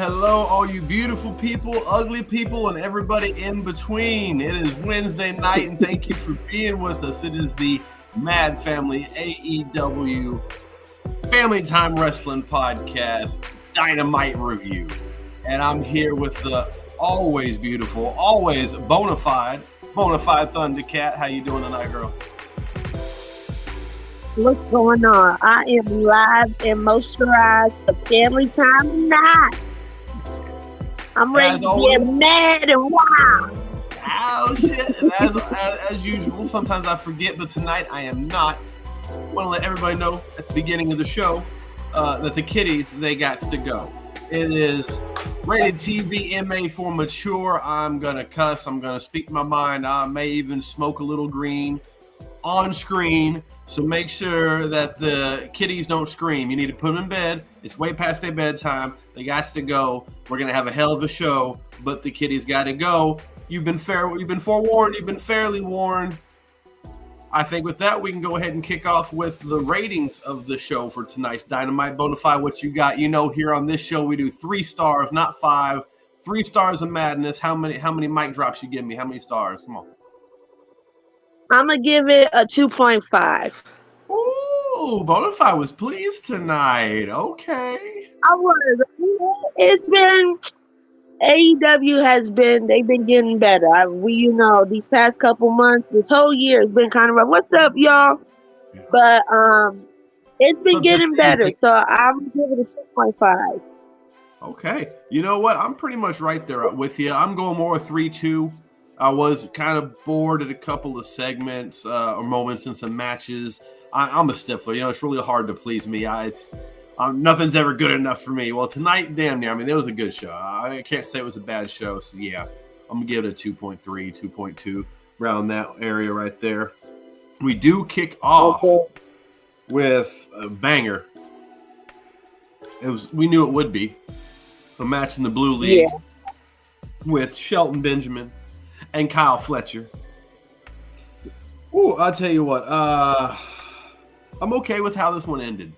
hello, all you beautiful people, ugly people, and everybody in between. It is Wednesday night, and thank you for being with us. It is the Mad Family AEW Family Time Wrestling Podcast Dynamite Review. And I'm here with the always beautiful, always bona fide Thundercat. How you doing tonight, girl? What's going on? I am live and moisturized for family time tonight. I'm ready to get mad and wild. Oh, shit. And as usual, sometimes I forget, but tonight I am not. I want to let everybody know at the beginning of the show that the kiddies, they got to go. It is rated TV MA for mature. I'm going to cuss. I'm going to speak my mind. I may even smoke a little green on screen. So make sure that the kiddies don't scream. You need to put them in bed. It's way past their bedtime. They got to go. We're going to have a hell of a show, but the kiddies got to go. You've been forewarned. You've been fairly warned. I think with that, we can go ahead and kick off with the ratings of the show for tonight's Dynamite. Bonafide, what you got? You know, here on this show, we do 3 stars, not 5. 3 stars of madness. How many mic drops you give me? How many stars? Come on. I'm going to give it a 2.5. Ooh, Bonafide was pleased tonight. Okay. I was. It's been, they've been getting better. These past couple months, this whole year has been kind of rough. What's up, y'all? Yeah. But it's been getting better, so I'm going to give it a 2.5. Okay. You know what? I'm pretty much right there with you. I'm going more 3-2. I was kind of bored at a couple of segments or moments in some matches. I'm a stiffler. You know, it's really hard to please me. Nothing's ever good enough for me. Well, tonight, damn near. I mean, it was a good show. I can't say it was a bad show. So, yeah, I'm going to give it a 2.3, 2.2, around that area right there. We do kick off with a banger. We knew it would be a match in the Blue League with Shelton Benjamin and Kyle Fletcher. Ooh, I'll tell you what. I'm okay with how this one ended.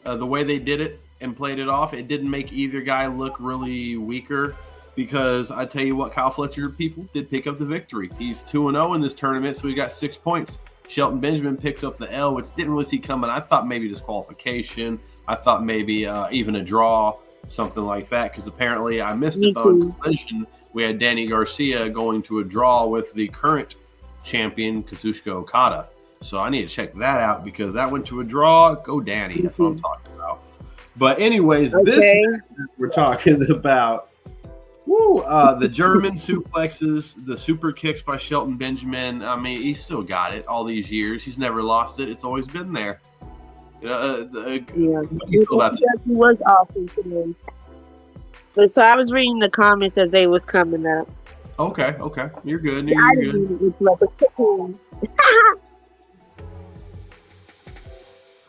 The way they did it and played it off, it didn't make either guy look really weaker because I tell you what, Kyle Fletcher, people did pick up the victory. He's 2-0 in this tournament, so he got 6 points. Shelton Benjamin picks up the L, which didn't really see coming. I thought maybe disqualification. I thought maybe even a draw, something like that, because apparently I missed it on Collision. We had Danny Garcia going to a draw with the current champion, Kazuchika Okada. So I need to check that out because that went to a draw. Go Danny. That's what I'm talking about. But anyways, This we're talking about the German suplexes, the super kicks by Shelton Benjamin. I mean, he's still got it all these years. He's never lost it. It's always been there. You know, what do you feel about that? He was awesome today. So I was reading the comments as they was coming up. Okay. You're good.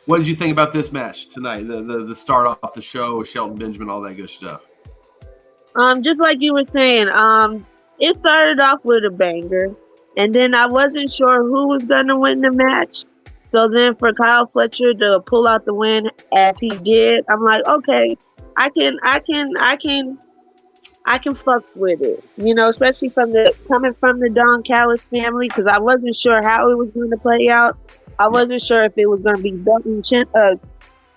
What did you think about this match tonight? The start off the show, Shelton Benjamin, all that good stuff. Just like you were saying, it started off with a banger, and then I wasn't sure who was gonna win the match. So then for Kyle Fletcher to pull out the win as he did, I'm like, okay, I can fuck with it, you know, especially coming from the Don Callis family, because I wasn't sure how it was going to play out. I wasn't sure if it was going to be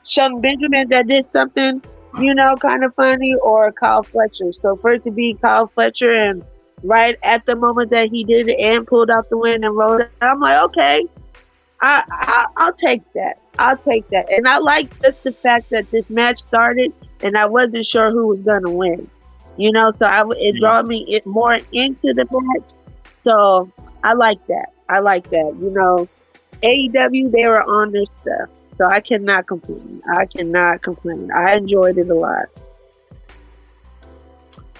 Shelton Benjamin that did something, you know, kind of funny, or Kyle Fletcher. So for it to be Kyle Fletcher, and right at the moment that he did it and pulled out the win and rolled it, I'm like, okay, I'll take that. And I like just the fact that this match started and I wasn't sure who was going to win. You know, so it brought me more into the match. So I like that. You know, AEW, they were on their stuff. So I cannot complain. I enjoyed it a lot.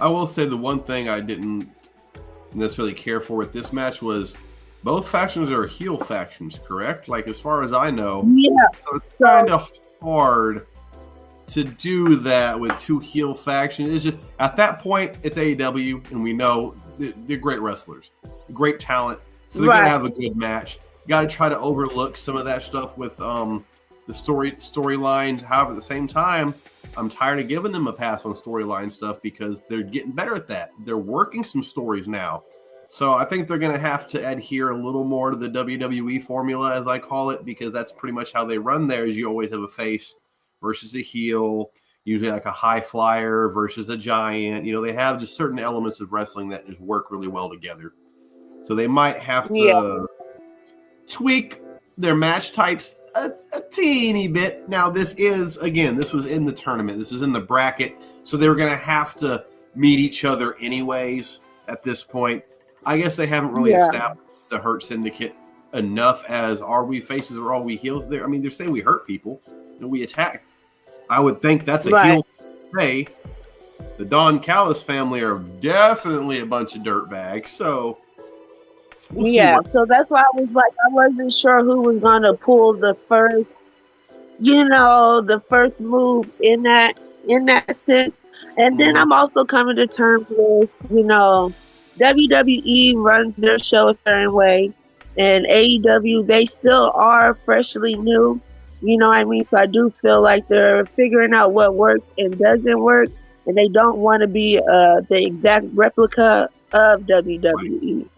I will say the one thing I didn't necessarily care for with this match was both factions are heel factions, correct? Like, as far as I know. Yeah. So it's kind of hard to do that with 2 heel factions. It's just, at that point, it's AEW, and we know they're great wrestlers, great talent, so they're going to have a good match. You got to try to overlook some of that stuff with the the storylines. However, at the same time, I'm tired of giving them a pass on storyline stuff because they're getting better at that. They're working some stories now. So I think they're going to have to adhere a little more to the WWE formula, as I call it, because that's pretty much how they run there. Is you always have a face versus a heel, usually like a high flyer versus a giant. You know, they have just certain elements of wrestling that just work really well together. So they might have to tweak their match types a teeny bit. Now, this was in the tournament. This is in the bracket. So they were going to have to meet each other anyways at this point. I guess they haven't really established the Hurt Syndicate enough as are we faces or are we heels there. I mean, they're saying we hurt people and we attack. I would think that's a heel say. The Don Callis family are definitely a bunch of dirtbags. So so that's why I was like, I wasn't sure who was going to pull the first, the first move in that sense. And then I'm also coming to terms with, WWE runs their show a certain way, and AEW, they still are freshly new. You know what I mean? So I do feel like they're figuring out what works and doesn't work, and they don't want to be the exact replica of WWE.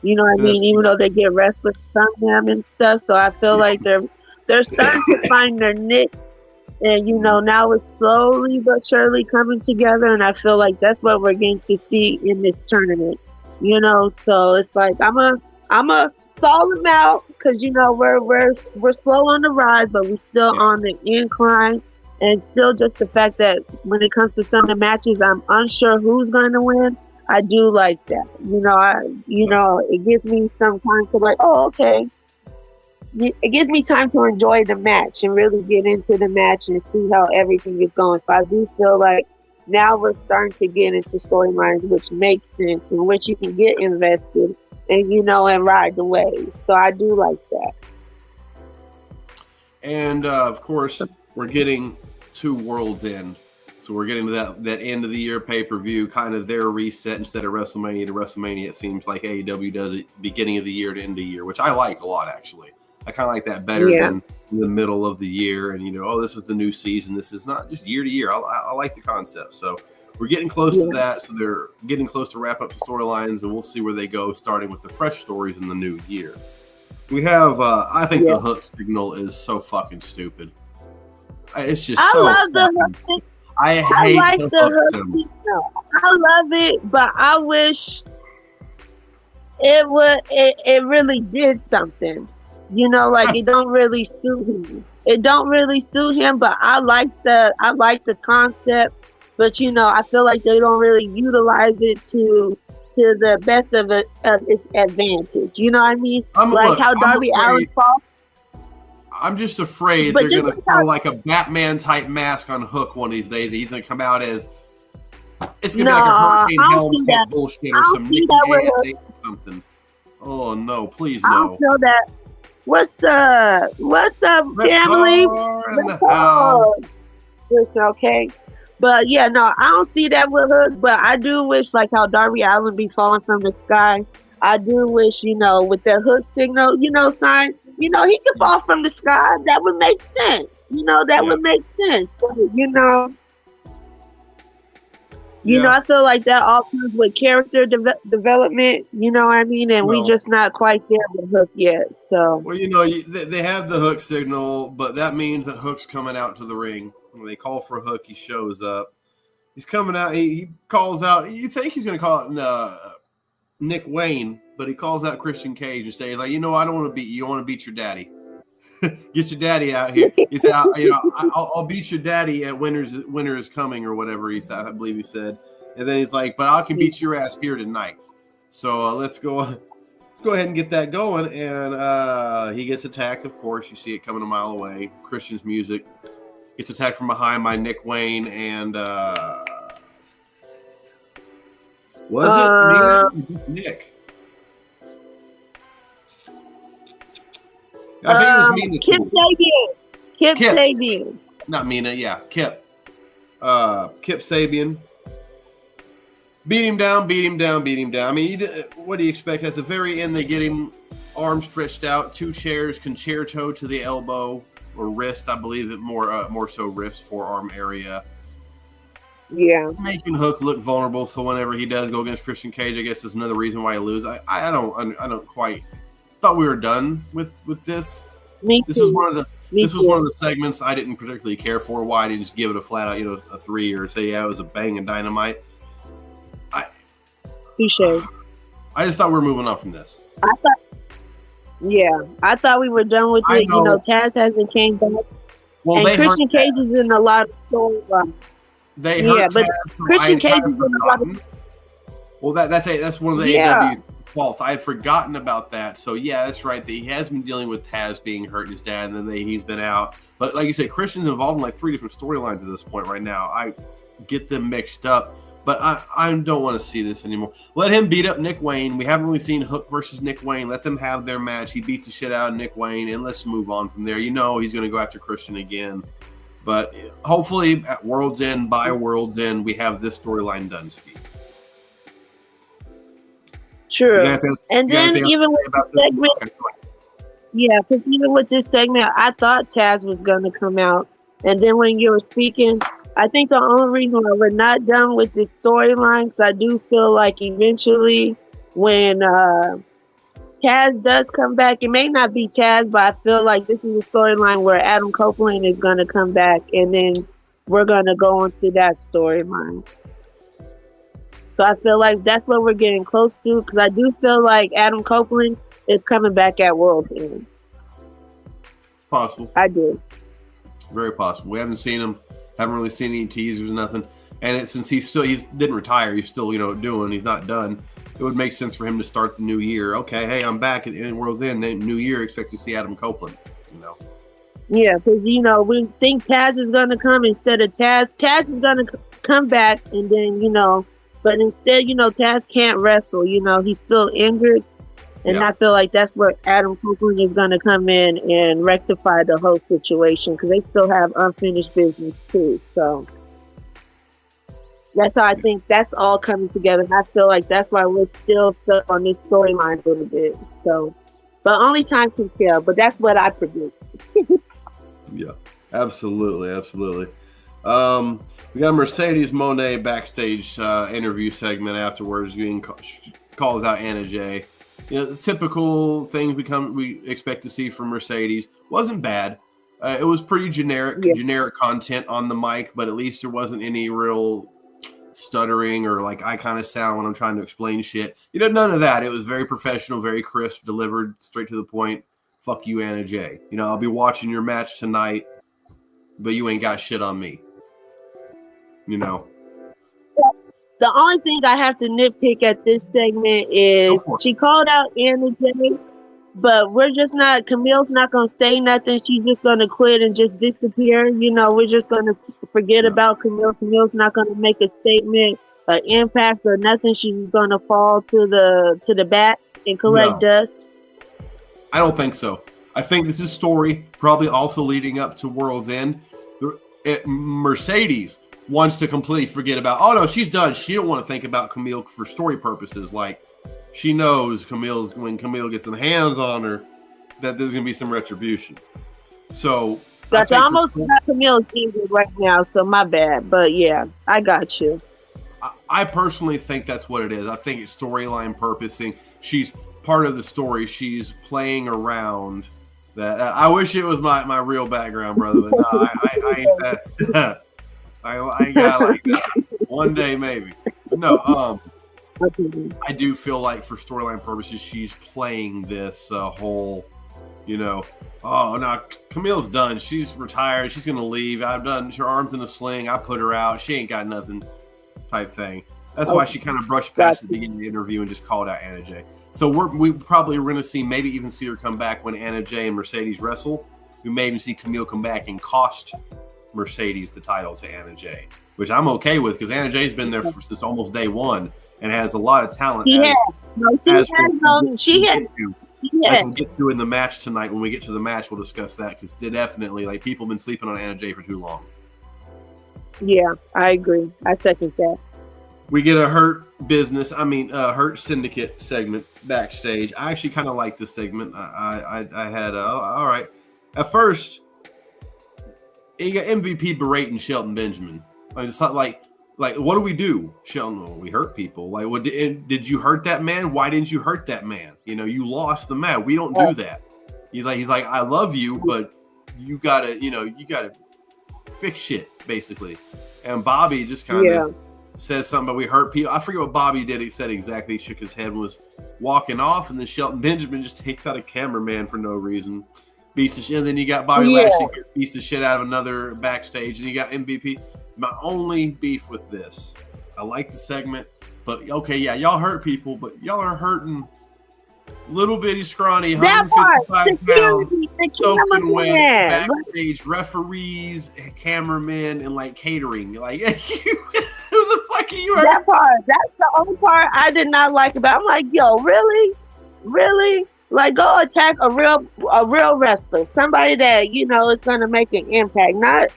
You know what I mean? Even though they get wrestlers from them and stuff. So I feel like they're starting to find their niche. And, now it's slowly but surely coming together. And I feel like that's what we're going to see in this tournament. So it's like, I'm a stall them out because, we're slow on the rise, but we're still on the incline. And still just the fact that when it comes to some of the matches, I'm unsure who's going to win. I do like that. It gives me some time to like, oh, okay. It gives me time to enjoy the match and really get into the match and see how everything is going. So I do feel like now we're starting to get into storylines which make sense and which you can get invested and, and ride the wave. So I do like that. And, of course, we're getting to World's End. So we're getting to that end of the year pay-per-view, kind of their reset instead of WrestleMania to WrestleMania. It seems like AEW does it beginning of the year to end of the year, which I like a lot, actually. I kind of like that better than in the middle of the year. And, this is the new season. This is not just year to year. I like the concept. So we're getting close to that. So they're getting close to wrap up the storylines, and we'll see where they go, starting with the fresh stories in the new year. We have, I think the hook signal is so fucking stupid. It's just I love the hook signal. I like the hook signal. I love it, but I wish it really did something. It don't really suit him. It don't really suit him, but I like the concept. But I feel like they don't really utilize it to the best of its advantage. You know what I mean? How Darby Allin fought. I'm just afraid they're going to throw like a Batman type mask on Hook one of these days. He's going to come out as it's going to be like a Hurricane Helms type bullshit or something. Oh no! Please no. I don't feel that. What's up, family? It's okay. But yeah, no, I don't see that with Hook. But I do wish, like how Darby Allin be falling from the sky. I do wish, with the Hook signal, sign, he could fall from the sky. That would make sense. Would make sense. But, I feel like that all comes with character development, you know what I mean? And we just not quite there with Hook yet. So, well, they have the Hook signal, but that means that Hook's coming out to the ring. When they call for Hook, he shows up. He's coming out. He calls out. You think he's going to call it Nick Wayne, but he calls out Christian Cage and says, like, I don't want to beat you. I want to beat your daddy. Get your daddy out here. He said, I'll beat your daddy at Winter is Coming or whatever he said. I believe he said. And then he's like, but I can beat your ass here tonight. So let's go ahead and get that going. And he gets attacked. Of course, you see it coming a mile away. Christian's music gets attacked from behind by Nick Wayne and was it Nick? I think it was Mina. Kip Sabian. Not Mina, yeah. Kip Sabian. Beat him down. I mean, what do you expect? At the very end, they get him arms stretched out, 2 chairs, concerto to the elbow, or wrist, I believe it more so wrist, forearm area. Yeah, Making Hook look vulnerable, so whenever he does go against Christian Cage, I guess is another reason why he loses. I don't quite thought we were done with this. me This too. is one of the Me this was too. one of the segments I didn't particularly care for. Why I didn't just give it a flat out, a 3 or say it was a bang and dynamite. Touche. I just thought we were moving on from this. I thought we were done with I it. know. Taz hasn't came back, Well, and they Christian hurt Cage Taz. is in a lot of storylines. They Yeah, hurt but Taz, so Christian I Cage kind is of in a lot of. forgotten. Well, that's one of the Yeah. AEW faults. I had forgotten about that. So yeah, that's right. That he has been dealing with Taz being hurt, his dad, and then he's been out. But like you said, Christian's involved in like 3 different storylines at this point right now. I get them mixed up, but I don't want to see this anymore. Let him beat up Nick Wayne. We haven't really seen Hook versus Nick Wayne. Let them have their match. He beats the shit out of Nick Wayne, and let's move on from there. He's going to go after Christian again. But hopefully at World's End, by World's End, we have this storyline done, Steve. True. And then even with the segment, because even with this segment, I thought Taz was going to come out. And then when you were speaking, I think the only reason why we're not done with this storyline, because I do feel like eventually when Taz does come back, it may not be Taz, but I feel like this is a storyline where Adam Copeland is going to come back, and then we're going to go into that storyline. So I feel like that's what we're getting close to, because I do feel like Adam Copeland is coming back at World's End. It's possible. I do. Very possible. We haven't seen him. Haven't really seen any teasers, nothing. And since he didn't retire, he's still doing. He's not done. It would make sense for him to start the new year. Okay, hey, I'm back in World's End. New year, expect to see Adam Copeland. Yeah, because we think Taz is going to come instead of Taz. Taz is going to come back, and then but instead, Taz can't wrestle. He's still injured. And I feel like that's where Adam Copeland is going to come in and rectify the whole situation, because they still have unfinished business too. So that's how I think that's all coming together. And I feel like that's why we're still stuck on this storyline a little bit. So, but only time can tell. But that's what I predict. Yeah, absolutely. We got a Mercedes Moné backstage interview segment afterwards. Calls out Anna Jay. The typical things we expect to see from Mercedes. Wasn't bad. It was pretty generic content on the mic, but at least there wasn't any real stuttering or like I kind of sound when I'm trying to explain shit. None of that. It was very professional, very crisp, delivered straight to the point. Fuck you, Anna Jay. I'll be watching your match tonight, but you ain't got shit on me. The only thing I have to nitpick at this segment is she called out Anna Jay, but Camille's not going to say nothing. She's just going to quit and just disappear. We're just going to forget about Camille. Camille's not going to make a statement, an impact or nothing. She's just going to fall to the back and collect dust. I don't think so. I think this is story, probably also leading up to World's End. Mercedes wants to completely forget about, oh no, she's done. She don't want to think about Camille for story purposes. Like, she knows when Camille gets some hands on her, that there's going to be some retribution. So that's almost not Camille's injured right now, so my bad. But yeah, I got you. I personally think that's what it is. I think it's storyline purposing. She's part of the story. She's playing around that. I wish it was my real background, brother, but no, I ain't that. I ain't got like that. One day maybe. But no, I do feel like for storyline purposes, she's playing this whole, oh no, Camille's done. She's retired. She's gonna leave. I've done her arms in a sling. I put her out. She ain't got nothing. Type thing. That's why she kind of brushed past the beginning of the interview and just called out Anna Jay. So we probably are going to maybe even see her come back when Anna Jay and Mercedes wrestle. We may even see Camille come back and cost Mercedes the title to Anna Jay, which I'm okay with because Anna Jay's been there since almost day one and has a lot of talent. As we'll get to in the match tonight. When we get to the match, we'll discuss that because definitely people have been sleeping on Anna Jay for too long. Yeah, I agree. I second that. We get a Hurt Syndicate segment backstage. I actually kind of like this segment. I had all right. At first, you got MVP berating Shelton Benjamin. Like, it's not like what do we do, Shelton? Well, we hurt people. Like, what did you hurt that man? Why didn't you hurt that man? You lost the man. We don't do that. He's like, I love you, but you gotta fix shit, basically. And Bobby just kind of says something about we hurt people. I forget what Bobby did. He said exactly. He shook his head and was walking off, and then Shelton Benjamin just takes out a cameraman for no reason. Beats of shit. And then you got Bobby Lashley beats the shit out of another backstage, and you got MVP. My only beef with this, I like the segment, but okay, yeah, y'all hurt people, but y'all are hurting little bitty scrawny 155 pounds soaking wet backstage referees, cameramen, and like catering. Like, who the fuck are you? That part, that's the only part I did not like about. I'm like, yo, really? Like, go attack a real wrestler, somebody that is gonna make an impact, not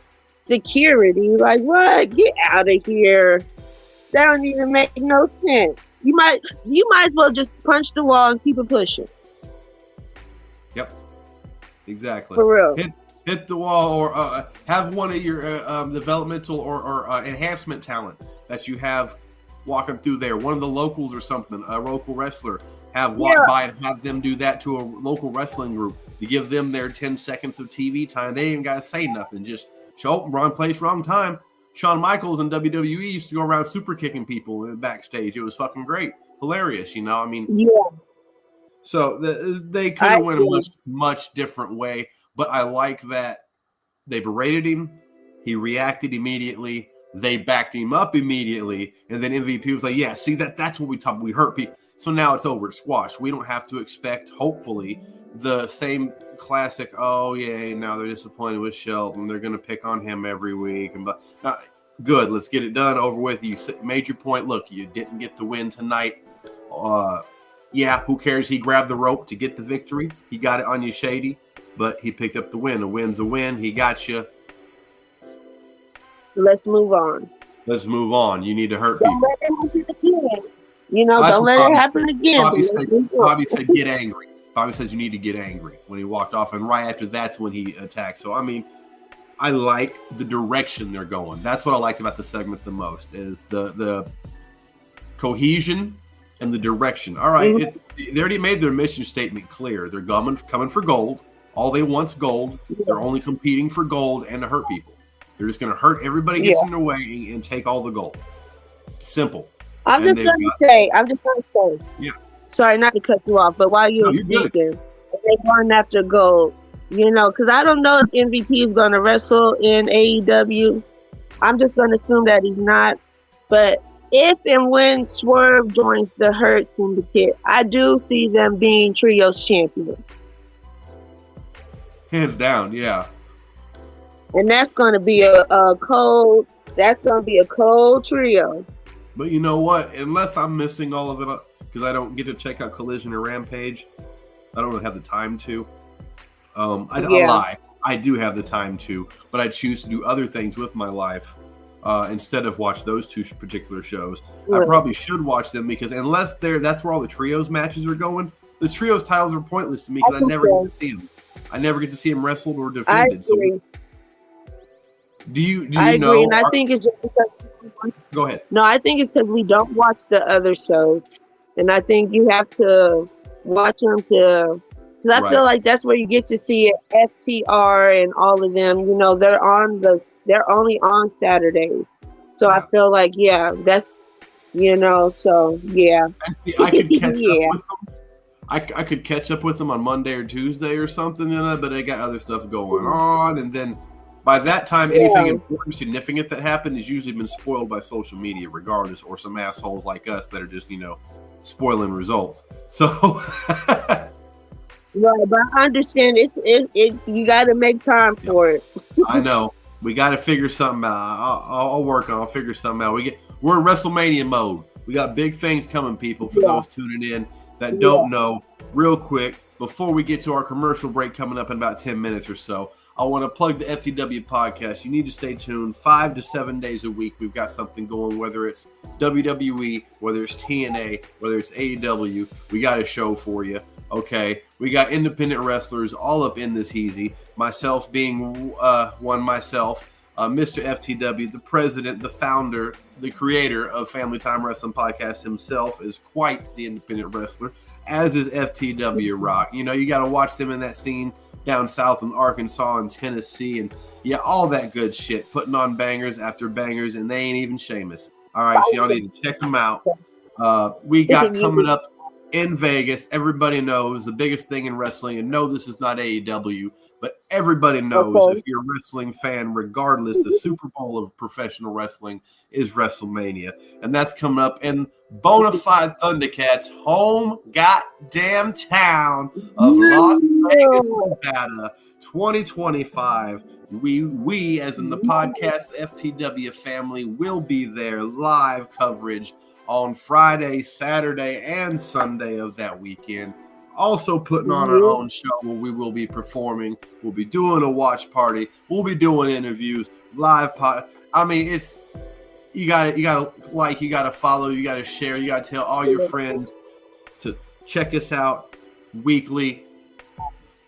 security. Like, what? Get out of here. That don't even make no sense. You might as well just punch the wall and keep it pushing. Yep, exactly. For real. Hit the wall, or have one of your developmental or enhancement talent that you have walking through there. One of the locals or something, a local wrestler, have walk by and have them do that to a local wrestling group to give them their 10 seconds of TV time. They ain't got to say nothing. Just show up, wrong place, wrong time. Shawn Michaels in WWE used to go around super kicking people backstage. It was fucking great. Hilarious, I mean. Yeah. So they could have went a much, much different way. But I like that they berated him. He reacted immediately. They backed him up immediately. And then MVP was like, yeah, see, that's what we talk about. We hurt people. So now it's over. It's squashed. We don't have to expect, hopefully, the same classic, oh, yeah, now they're disappointed with Shelton. They're going to pick on him every week. Good. Let's get it done, over with. You made your point. Look, you didn't get the win tonight. Who cares? He grabbed the rope to get the victory. He got it on you, Shady, but he picked up the win. A win's a win. He got you. Let's move on. You need to hurt people. Don't let it happen again. Bobby said, get angry. Bobby says you need to get angry when he walked off, and right after that's when he attacked. So, I mean, I like the direction they're going. That's what I liked about the segment the most, is the cohesion and the direction. All right, they already made their mission statement clear. They're coming for gold. All they want's gold. They're only competing for gold and to hurt people. They're just going to hurt everybody gets in their way and take all the gold. Simple. I'm just going to say. Yeah. Sorry, not to cut you off, but while you were speaking, they going after gold. Because I don't know if MVP is going to wrestle in AEW. I'm just going to assume that he's not. But if and when Swerve joins the Hurt Syndicate, I do see them being trios champions. Hands down, yeah. And that's going to be a cold. That's going to be a cold trio. But you know what? Unless I'm missing all of it, because I don't get to check out Collision or Rampage, I don't really have the time to. I lie. I do have the time to, but I choose to do other things with my life instead of watch those two particular shows. I probably should watch them, because unless that's where all the trios matches are going, the trios titles are pointless to me, because I never get to see them. I never get to see them wrestled or defended. So do you I know? agree, and I think it's just because. Go ahead. No, I think it's because we don't watch the other shows, and I think you have to watch them to. Because I feel like that's where you get to see it. FTR and all of them, they're only on Saturdays. So I feel like, that's, so yeah. See, I could catch up with them. I could catch up with them on Monday or Tuesday or something, but they got other stuff going on. And then by that time, anything important, significant that happened has usually been spoiled by social media, regardless, or some assholes like us that are just, spoiling results. So... Right, but I understand you got to make time for it. I know. We got to figure something out. I'll work on it. I'll figure something out. We're in WrestleMania mode. We got big things coming, people, for those tuning in that don't know. Real quick, before we get to our commercial break coming up in about 10 minutes or so, I want to plug the FTW podcast. You need to stay tuned 5 to 7 days a week. We've got something going, whether it's WWE, whether it's TNA, whether it's AEW. We got a show for you. Okay, we got independent wrestlers all up in this heezy. Myself being one myself, Mr. FTW, the president, the founder, the creator of Family Time Wrestling Podcast himself, is quite the independent wrestler, as is FTW Rock. You know, you got to watch them in that scene down south in Arkansas and Tennessee, and yeah, all that good shit, putting on bangers after bangers, and they ain't even Sheamus. All right, so y'all need to check them out. We got coming up in Vegas. Everybody knows the biggest thing in wrestling, and no, this is not AEW, but everybody knows if you're a wrestling fan, regardless, the Super Bowl of professional wrestling is WrestleMania, and that's coming up in Bonafide Thundercats' home goddamn town of Las Vegas, Nevada, 2025. We, as in the podcast FTW family, will be there, live coverage on Friday, Saturday, and Sunday of that weekend. Also putting on our own show where we will be performing. We'll be doing a watch party. We'll be doing interviews, live pod. I mean, it's you gotta like, you gotta follow, you gotta share, you gotta tell all your friends to check us out weekly.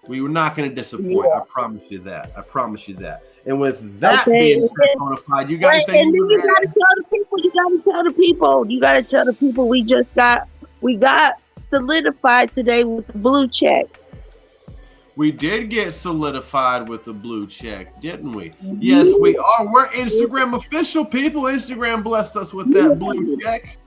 We were not going to disappoint. I promise you that. I promise you that. And with that being said, Bonafide, you got anything? And then you got to tell the people. You got to tell the people. You got to tell the people. We got solidified today with the blue check. We did get solidified with the blue check, didn't we? Yes, we are. We're Instagram official people. Instagram blessed us with that blue check.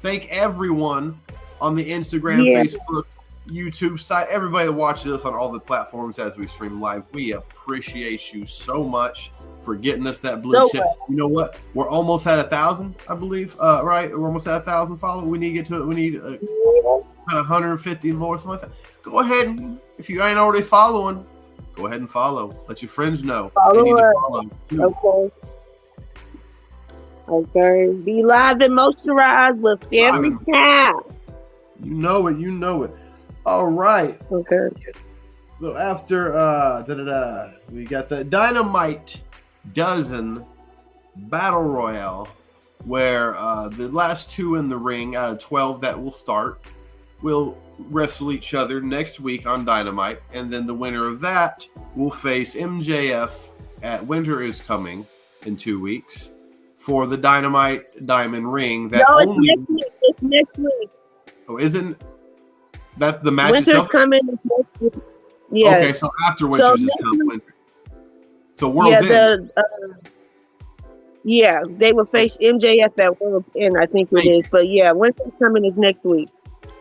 Thank everyone on the Instagram, Facebook, YouTube site, everybody that watches us on all the platforms as we stream live. We appreciate you so much for getting us that blue check. You know what? We're almost at 1,000, I believe. Right? We're almost at 1,000 followers. We need to get to it. We need about 150 more, something like that. Go ahead, and if you ain't already following, go ahead and follow. Let your friends know they need to follow too. Okay. Be live and moisturized with Family Time. You know it. You know it. All right. Okay. So after we got the Dynamite Dozen Battle Royale, where the last two in the ring out of 12 that will start will wrestle each other next week on Dynamite, and then the winner of that will face MJF at Winter is Coming in 2 weeks for the Dynamite Diamond Ring. It's next week. Oh, isn't that the match Winter's itself? Coming. Yeah. Okay, so after Winter's is coming. Winter. So World's End. They will face MJF at World's End, I think it is. But yeah, Winter's Coming is next week.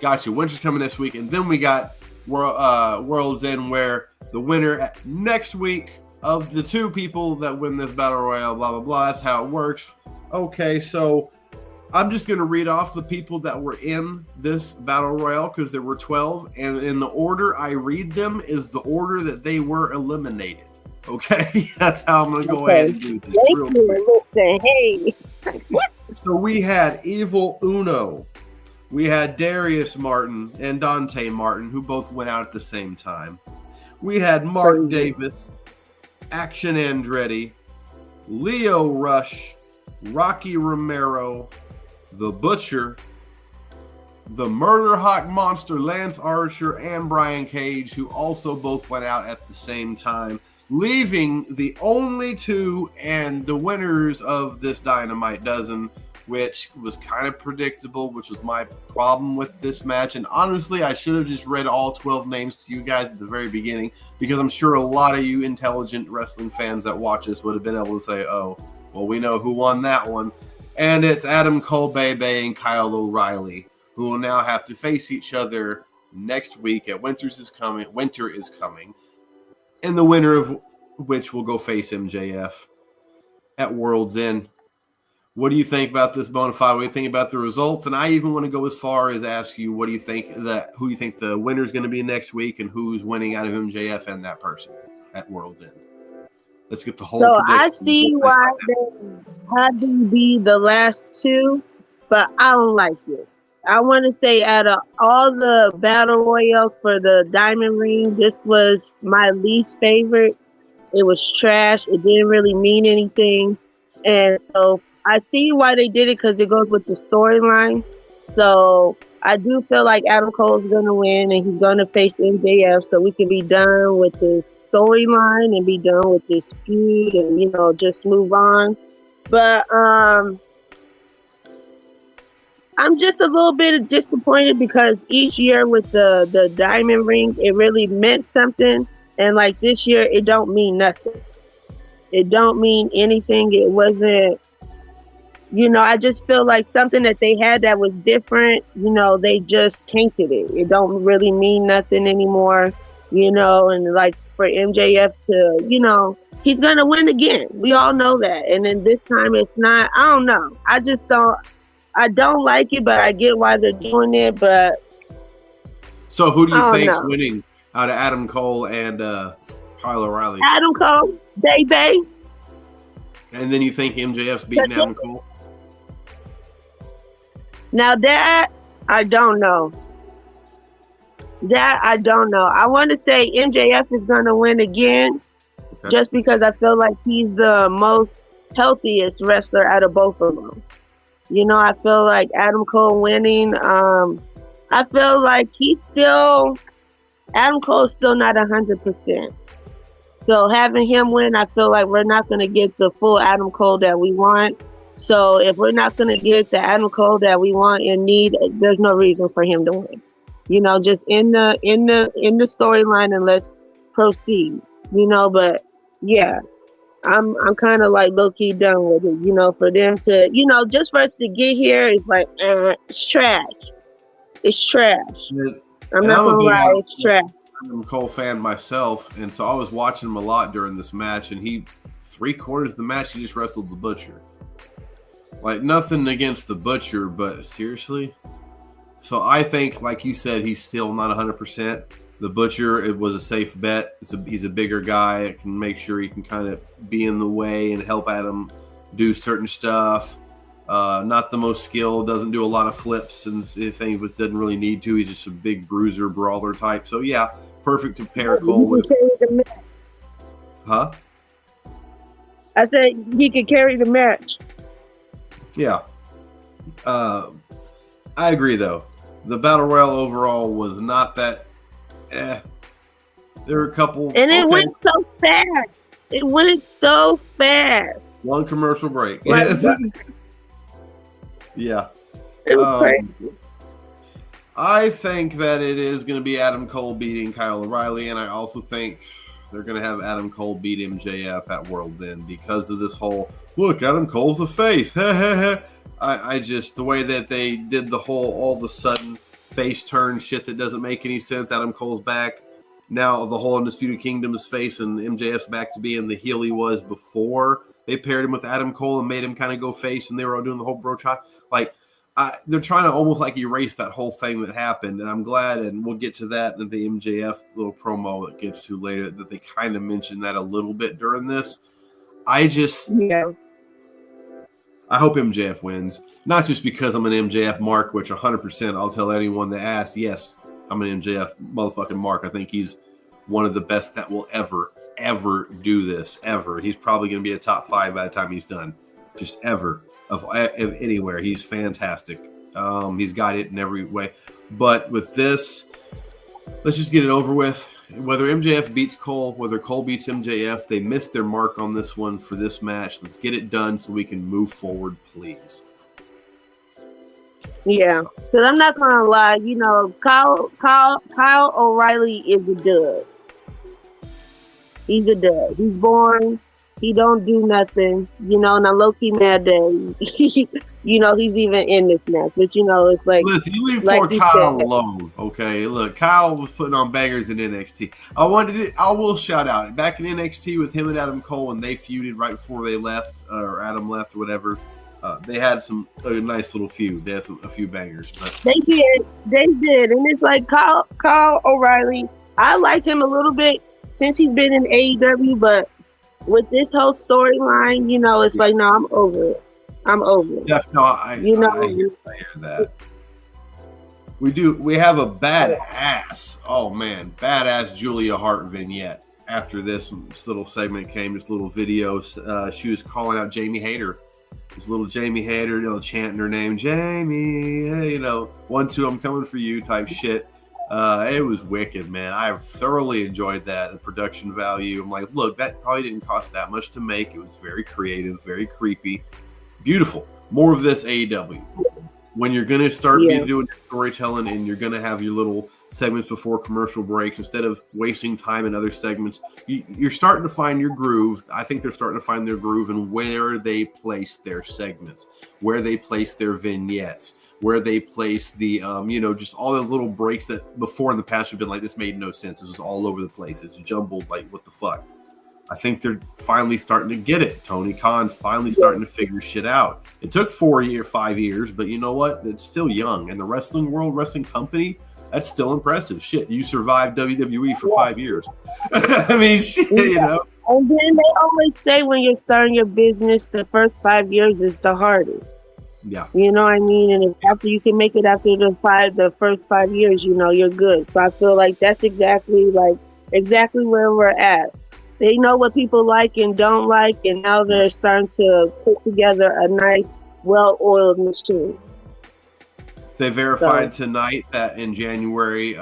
Gotcha. Winter's Coming next week, and then we got World's End, where the winner next week of the two people that win this battle royale, blah blah blah. That's how it works. Okay, so I'm just going to read off the people that were in this battle royale because there were 12, and in the order I read them is the order that they were eliminated. Okay, that's how I'm going to go ahead and do this. Hey. So we had Evil Uno, we had Darius Martin and Dante Martin, who both went out at the same time. We had Mark Davis, Action Andretti, Leo Rush, Rocky Romero, The Butcher, the Murder Hawk Monster, Lance Archer, and Brian Cage, who also both went out at the same time, leaving the only two and the winners of this Dynamite Dozen, which was kind of predictable, which was my problem with this match. And honestly, I should have just read all 12 names to you guys at the very beginning, because I'm sure a lot of you intelligent wrestling fans that watch this would have been able to say, oh, well, we know who won that one. And it's Adam Cole Bebe and Kyle O'Reilly, who will now have to face each other next week at Winter is Coming, and the winner of which will go face MJF at World's End. What do you think about this, Bonafide? What do you think about the results? And I even want to go as far as ask you, what do you think who you think the winner is going to be next week, and who's winning out of MJF and that person at World's End? Let's get the whole. So I see why they had to be the last two, but I don't like it. I want to say out of all the battle royals for the Diamond Ring, this was my least favorite. It was trash. It didn't really mean anything. And so I see why they did it, because it goes with the storyline. So I do feel like Adam Cole's gonna win, and he's gonna face MJF, so we can be done with this storyline and be done with this feud, and just move on. But I'm just a little bit disappointed because each year with the diamond ring, it really meant something, and like this year, it don't mean nothing. It don't mean anything. It wasn't. I just feel like something that they had that was different, they just tainted it. It don't really mean nothing anymore, and like for MJF to, he's going to win again. We all know that. And then this time it's not, I don't know. I don't like it, but I get why they're doing it. But so who do you think's winning out of Adam Cole and Kyle O'Reilly? Adam Cole, baby. And then you think MJF's beating Adam Cole? Now that I don't know. I want to say MJF is going to win again, just because I feel like he's the most healthiest wrestler out of both of them. I feel like Adam Cole winning. I feel like Adam Cole's still not 100%. So having him win, I feel like we're not going to get the full Adam Cole that we want. So if we're not going to get the Adam Cole that we want and need, there's no reason for him to win. Just in the storyline, and let's proceed. But yeah, I'm kind of like low key done with it. For them to, just for us to get here, it's like it's trash. It's trash. I'm not gonna lie, it's trash. I'm a Cole fan myself, and so I was watching him a lot during this match, and 3/4 of the match he just wrestled the Butcher. Like, nothing against the Butcher, but seriously? So I think, like you said, he's still not 100%. The Butcher, it was a safe bet. He's a bigger guy. It can make sure he can kind of be in the way and help Adam do certain stuff. Not the most skilled, doesn't do a lot of flips and things, but doesn't really need to. He's just a big bruiser, brawler type. So, yeah, perfect to pair Cole with. Huh? I said he could carry the match. Yeah. I agree, though. The Battle Royale overall was not that. There were a couple. And it went so fast. It went so fast. One commercial break. Yeah. It was crazy. I think that it is going to be Adam Cole beating Kyle O'Reilly, and I also think they're going to have Adam Cole beat MJF at World's End because of this whole, look, Adam Cole's a face. I just, the way that they did the whole all of a sudden face turn shit that doesn't make any sense. Adam Cole's back. Now the whole Undisputed Kingdom is face, and MJF's back to being the heel he was before. They paired him with Adam Cole and made him kind of go face, and they were all doing the whole bro chop. Like, they're trying to almost like erase that whole thing that happened, and I'm glad, and we'll get to that in the MJF little promo that gets to later, that they kind of mentioned that a little bit during this. I hope MJF wins, not just because I'm an MJF mark, which 100% I'll tell anyone that asks, yes, I'm an MJF motherfucking mark. I think he's one of the best that will ever do this, ever. He's probably going to be a top 5 by the time he's done, just ever. Of anywhere. He's fantastic. He's got it in every way. But with this, let's just get it over with. Whether MJF beats Cole, whether Cole beats MJF, they missed their mark on this one for this match. Let's get it done so we can move forward, please. Yeah, because I'm not going to lie. Kyle O'Reilly is a dud. He's a dud. He's boring. He don't do nothing, and I'm low-key mad that, he's even in this match. But, it's like... Listen, you leave poor Kyle alone, okay? Look, Kyle was putting on bangers in NXT. I will shout out, back in NXT with him and Adam Cole, when they feuded right before they left, or Adam left, or whatever, they had a nice little feud. They had a few bangers. But They did. And it's like Kyle O'Reilly, I liked him a little bit since he's been in AEW, but with this whole storyline, it's like, no, I'm over it. Yeah, no, I hear that. We have a badass Julia Hart vignette after this little segment came, this little video. She was calling out Jamie Hayter This little Jamie Hader, chanting her name, Jamie, hey, 1, 2, I'm coming for you type shit. It was wicked, man. I thoroughly enjoyed that. The production value. I'm like, look, that probably didn't cost that much to make. It was very creative, very creepy, beautiful. More of this AEW. When you're going to start doing storytelling and you're going to have your little segments before commercial breaks, instead of wasting time in other segments, you're starting to find your groove. I think they're starting to find their groove in where they place their segments, where they place their vignettes, where they place the, just all the little breaks that before in the past have been like, this made no sense. It was all over the place. It's jumbled, like, what the fuck? I think they're finally starting to get it. Tony Khan's finally starting to figure shit out. It took 5 years, but you know what? It's still young. And the wrestling world, wrestling company, that's still impressive. Shit, you survived WWE for 5 years. I mean, shit, And then they always say when you're starting your business, the first 5 years is the hardest. Yeah. You know what I mean? And if after you can make it after the first 5 years, you're good. So I feel like that's exactly where we're at. They know what people like and don't like, and now they're starting to put together a nice, well-oiled machine. They verified tonight that in January,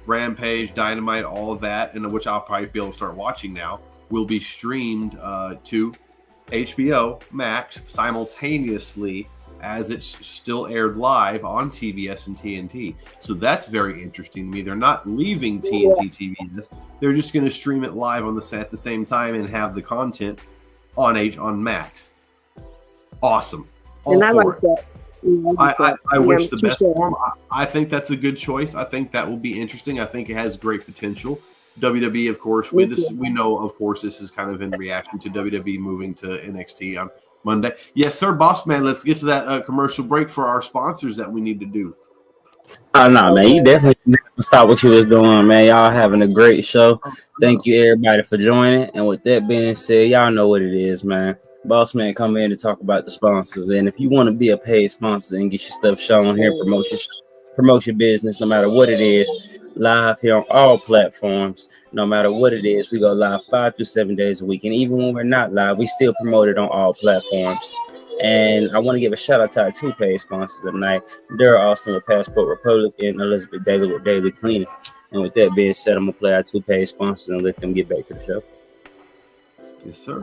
Rampage, Dynamite, all of that, and which I'll probably be able to start watching now, will be streamed to HBO Max simultaneously as it's still aired live on TBS and TNT. So that's very interesting to me. They're not leaving TNT TV. They're just going to stream it live at the same time and have the content on Max. Awesome. All and I for like it. That. I wish the best for them. I think that's a good choice. I think that will be interesting. I think it has great potential. WWE, of course, we know, of course, this is kind of in reaction to WWE moving to NXT on Monday. Yes, sir, boss man. Let's get to that commercial break for our sponsors that we need to do. Oh no, man! You definitely need to stop what you was doing, man. Y'all having a great show. Thank you, everybody, for joining. And with that being said, y'all know what it is, man. Boss man come in to talk about the sponsors. And if you want to be a paid sponsor and get your stuff shown here, promote your business, no matter what it is, live here on all platforms, no matter what it is. We go live 5 to 7 days a week. And even when we're not live, we still promote it on all platforms. And I want to give a shout out to our 2 paid sponsors tonight. They're awesome with Passport Republic and Elizabeth Daily with Daily Cleaning. And with that being said, I'm going to play our 2 paid sponsors and let them get back to the show. Yes, sir.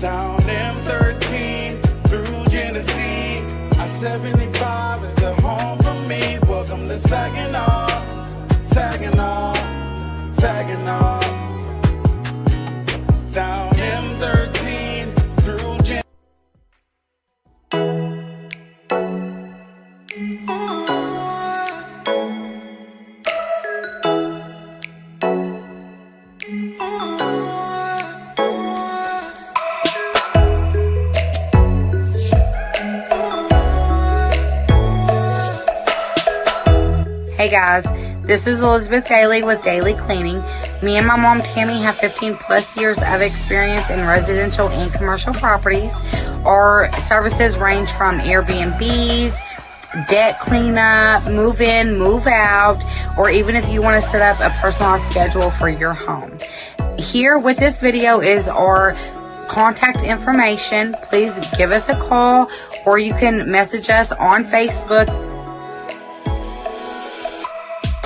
Down M13 through Genesee, I-75 is the home for me. Welcome to Saginaw, Saginaw, Saginaw. Down M13 through Genesee. Hey guys, this is Elizabeth Daly with Daily Cleaning. Me and my mom Tammy have 15 plus years of experience in residential and commercial properties. Our services range from Airbnbs, debt cleanup, move in, move out, or even if you want to set up a personalized schedule for your home. Here with this video is our contact information. Please give us a call or you can message us on Facebook,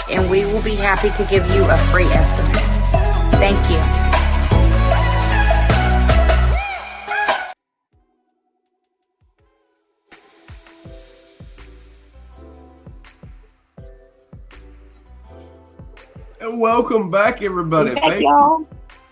and we will be happy to give you a free estimate. Thank you. And welcome back, everybody.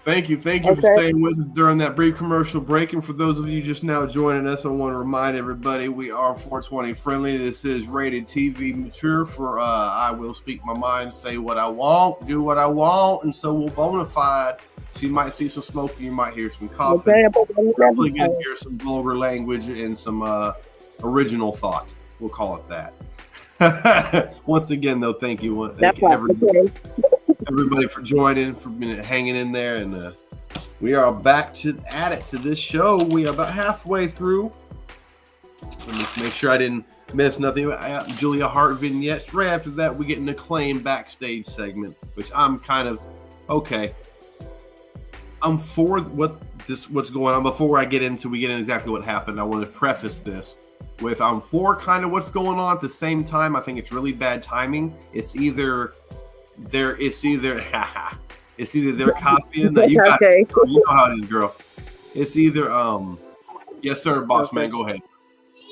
Thank you for staying with us during that brief commercial break. And for those of you just now joining us, I want to remind everybody we are 420 friendly. This is rated TV mature for I will speak my mind, say what I want, do what I want, and so will Bonafide. So you might see some smoking, you might hear some Okay, coughing. but we Probably never gonna hear some vulgar language and some original thought. We'll call it that. Once again, though, thank you, That's right. Okay. everybody for joining, for hanging in there, and we are back at it to this show. We are about halfway through. Let me just make sure I didn't miss nothing. Julia Hart vignettes. Right after that, we get an acclaimed backstage segment, which I'm kind of okay. I'm for what's going on. Before we get into exactly what happened, I want to preface this with I'm for kind of what's going on. At the same time, I think it's really bad timing. It's either they're copying. You got Okay. it, girl. You know how it is, girl. It's either yes sir, boss man. Go ahead.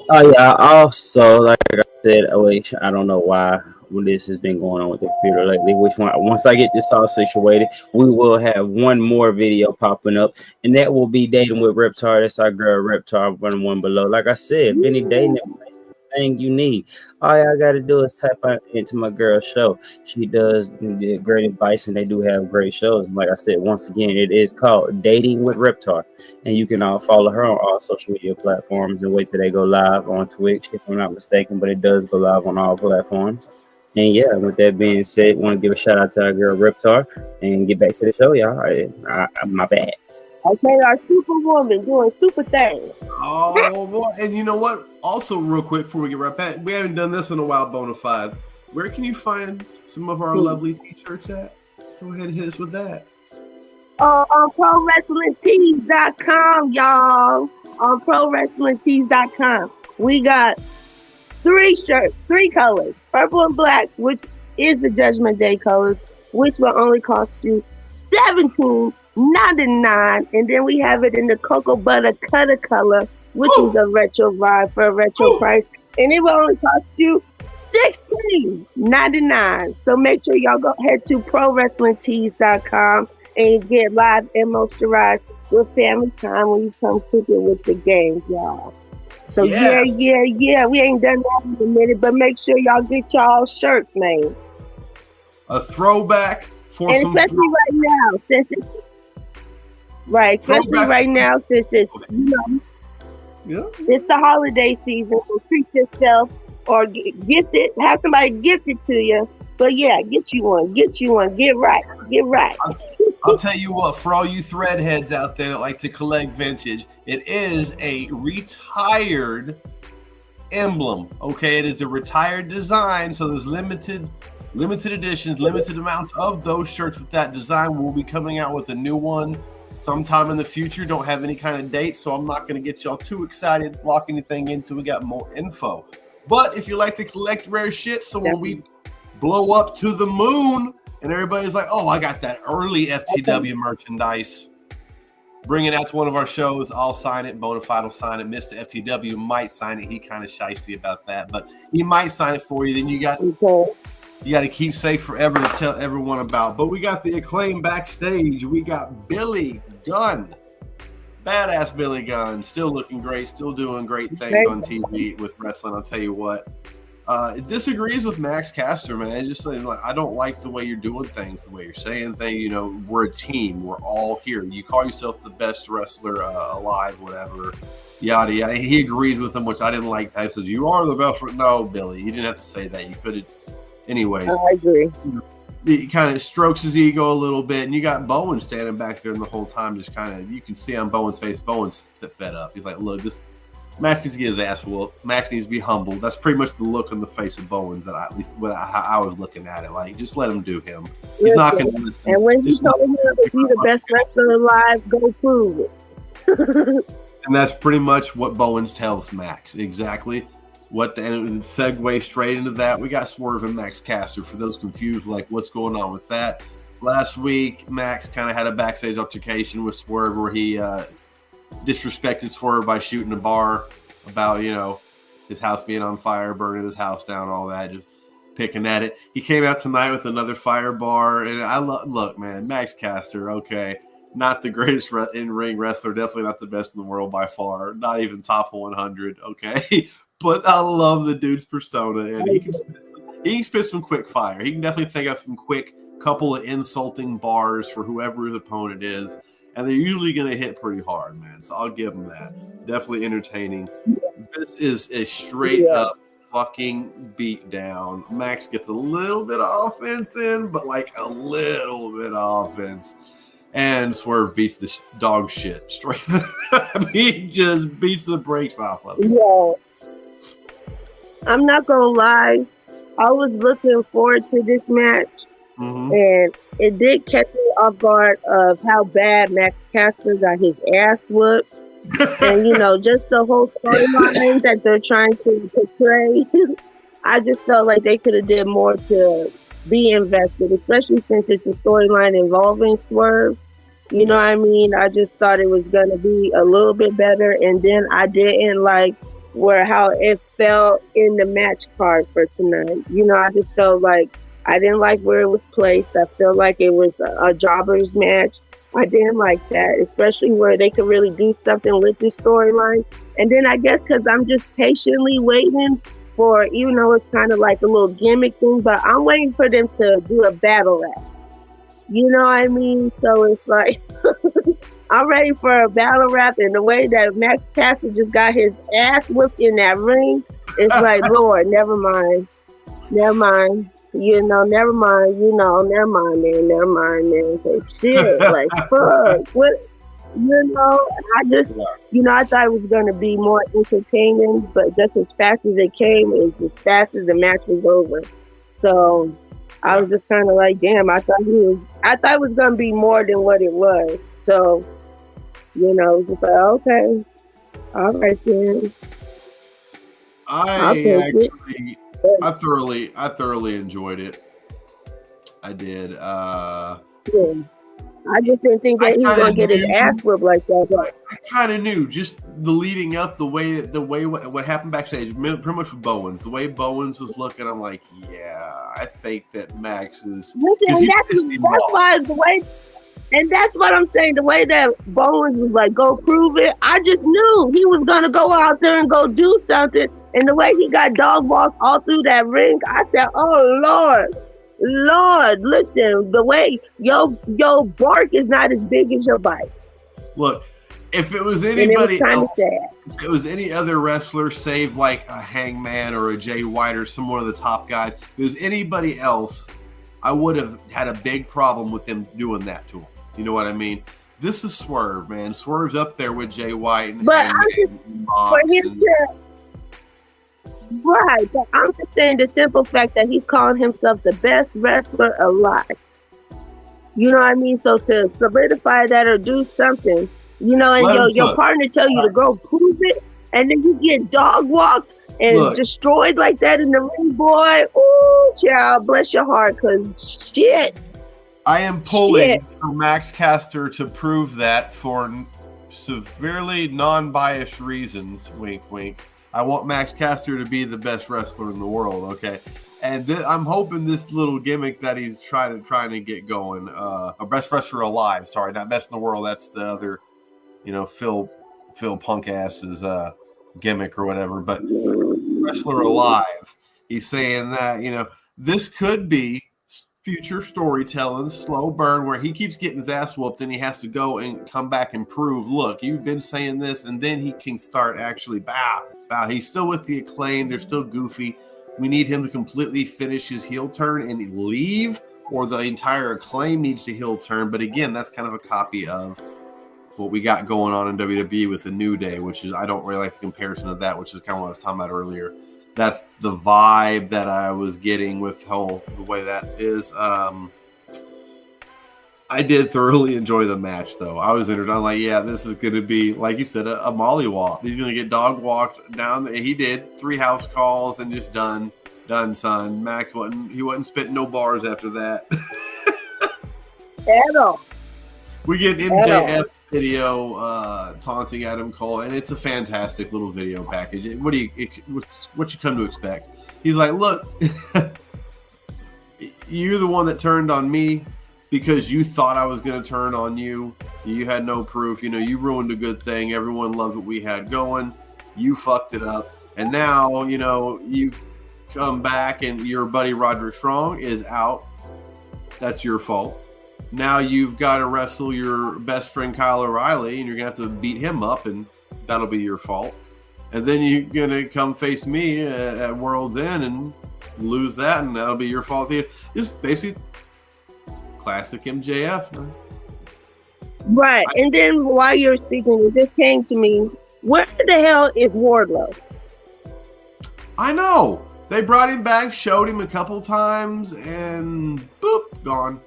Oh yeah. Also, like I said, I don't know why this has been going on with the computer lately. Once I get this all situated, we will have one more video popping up, and that will be dating with Reptar. That's our girl Reptar, one below. Like I said, if any dating advice, thing you need, all y'all got to do is type into my girl's show. She does great advice, and they do have great shows. And like I said, once again, it is called Dating with Reptar, and you can all follow her on all social media platforms and wait till they go live on Twitch, if I'm not mistaken. But it does go live on all platforms. And yeah, with that being said, want to give a shout out to our girl Reptar and get back to the show, y'all. My bad. Okay, our superwoman doing super things. Oh, well, and you know what? Also, real quick before we get right back, we haven't done this in a while, Bonafide. Where can you find some of our lovely t-shirts at? Go ahead and hit us with that. On ProWrestlingTees.com, y'all. On ProWrestlingTees.com. We got 3 shirts, 3 colors. Purple and black, which is the Judgment Day colors, which will only cost you $17.99, and then we have it in the cocoa butter cutter color, which is a retro vibe for a retro price, and it will only cost you $16.99. So make sure y'all go head to ProWrestlingTees.com and get live and moisturized with family time when you come cooking with the games, y'all. So Yes. yeah, we ain't done that in a minute, but make sure y'all get y'all shirts made. A throwback for And some especially right now, since it's it's the holiday season, so treat yourself or gift it, have somebody gift it to you. But yeah, get you one, get right. I'll tell you what, for all you thread heads out there that like to collect vintage, it is a retired emblem. Okay, it is a retired design, so there's limited editions, limited amounts of those shirts with that design. We'll be coming out with a new one sometime in the future. Don't have any kind of date, so I'm not going to get y'all too excited, lock anything into. We got more info. But if you like to collect rare shit, so when we blow up to the moon and everybody's like, oh, I got that early FTW merchandise, bring it out to one of our shows. I'll sign it. Bonafide will sign it. Mr. FTW might sign it. He kind of shysty about that, but he might sign it for you. Then you got to keep safe forever to tell everyone about. But we got the acclaim backstage. We got Billy Gunn. Badass Billy Gunn. Still looking great. Still doing great things on TV with wrestling. I'll tell you what. It disagrees with Max Caster, man. It's just like, I don't like the way you're doing things, the way you're saying things. You know, we're a team. We're all here. You call yourself the best wrestler alive, whatever, yada, yada. He agrees with him, which I didn't like. He says, you are the best. No, Billy, you didn't have to say that. You could have. Anyways, I agree. He kind of strokes his ego a little bit, and you got Bowen standing back there, and the whole time just kind of, you can see on Bowen's face, Bowen's fed up. He's like, look, Max needs to get his ass whooped. Max needs to be humbled. That's pretty much the look on the face of Bowens that at least how I was looking at it. Like, just let him do him. He's not going to listen. And when he told him to be the best wrestler alive, go prove it. And that's pretty much what Bowens tells Max. Exactly. And segue straight into that. We got Swerve and Max Caster. For those confused, like, what's going on with that? Last week, Max kind of had a backstage altercation with Swerve where he disrespected Swerve by shooting a bar about, his house being on fire, burning his house down, all that, just picking at it. He came out tonight with another fire bar, and look, man, Max Caster, okay, not the greatest in-ring wrestler, definitely not the best in the world by far, not even top 100, okay, but I love the dude's persona, and he can spit some quick fire. He can definitely think of some quick couple of insulting bars for whoever his opponent is, and they're usually going to hit pretty hard, man. So I'll give him that. Definitely entertaining. This is a straight up fucking beat down. Max gets a little bit of offense in, but like a little bit of offense. And Swerve beats the dog shit straight. He just beats the brakes off of it. Yeah. I'm not gonna lie. I was looking forward to this match, and it did catch me off guard of how bad Max Caster got his ass whooped. And just the whole storyline that they're trying to portray. I just felt like they could have did more to be invested, especially since it's a storyline involving Swerve. You know what I mean? I just thought it was gonna be a little bit better, and then I didn't like how it felt in the match card for tonight. I just felt like I didn't like where it was placed. I felt like it was a jobbers match. I didn't like that, especially where they could really do something with the storyline. And then I guess because I'm just patiently waiting for, even though it's kind of like a little gimmick thing, but I'm waiting for them to do a battle rap. You know what I mean? So it's like, I'm ready for a battle rap, and the way that Max Caster just got his ass whipped in that ring, it's like, Lord, never mind. Never mind, man. Cause shit, like, fuck. What, I just, I thought it was going to be more entertaining, but just as fast as it came, it's as fast as the match was over. So I was just kind of like, damn, I thought it was going to be more than what it was. So, it was just like, okay, all right then. I thoroughly enjoyed it. I did. Yeah. I just didn't think that he was gonna get his ass whipped like that. But I kind of knew just the leading up, the way what happened backstage, pretty much with Bowens. The way Bowens was looking, I'm like, yeah, I think that Max is. Listen, and that's what I'm saying. The way that Bowens was like, go prove it. I just knew he was gonna go out there and go do something. And the way he got dog walked all through that ring, I said, oh Lord, listen, the way your bark is not as big as your bite. Look, if it was anybody else, if it was any other wrestler, save like a Hangman or a Jay White or some one of the top guys, if it was anybody else, I would have had a big problem with them doing that to him. You know what I mean? This is Swerve, man. Swerve's up there with Jay White and Hangman. Right, but I'm just saying the simple fact that he's calling himself the best wrestler alive. You know what I mean? So to solidify that or do something, and your partner tell you to go prove it, and then you get dog walked and destroyed like that in the ring, boy. Ooh, child, bless your heart, because shit. I am pulling for Max Caster to prove that for severely non-biased reasons. Wink, wink. I want Max Caster to be the best wrestler in the world, okay? And I'm hoping this little gimmick that he's trying to get going, a best wrestler alive. Sorry, not best in the world. That's the other, Phil Punk ass's gimmick or whatever. But wrestler alive. He's saying that this could be future storytelling, slow burn, where he keeps getting his ass whooped and he has to go and come back and prove, look, you've been saying this, and then he can start actually bow. He's still with the Acclaim. They're still goofy. We need him to completely finish his heel turn and leave, or the entire Acclaim needs to heel turn. But again, that's kind of a copy of what we got going on in WWE with the New Day, which is, I don't really like the comparison of that, which is kind of what I was talking about earlier. That's the vibe that I was getting with the way that is. I did thoroughly enjoy the match, though. I was entered. I'm like, yeah, this is going to be, like you said, a mollywop. He's going to get dog walked down. He did 3 house calls and just done, son. Max wasn't spitting no bars after that. At all. We get MJF video taunting Adam Cole, and it's a fantastic little video package. What you come to expect? He's like, look, you're the one that turned on me because you thought I was going to turn on you. You had no proof. You ruined a good thing. Everyone loved what we had going. You fucked it up. And now, you come back and your buddy Roderick Strong is out. That's your fault. Now you've got to wrestle your best friend Kyle O'Reilly, and you're going to have to beat him up, and that'll be your fault. And then you're going to come face me at World's End and lose that, and that'll be your fault. Just basically classic MJF. Man. Right. And then while you're speaking, it just came to me, where the hell is Wardlow? I know. They brought him back, showed him a couple times, and boop, gone.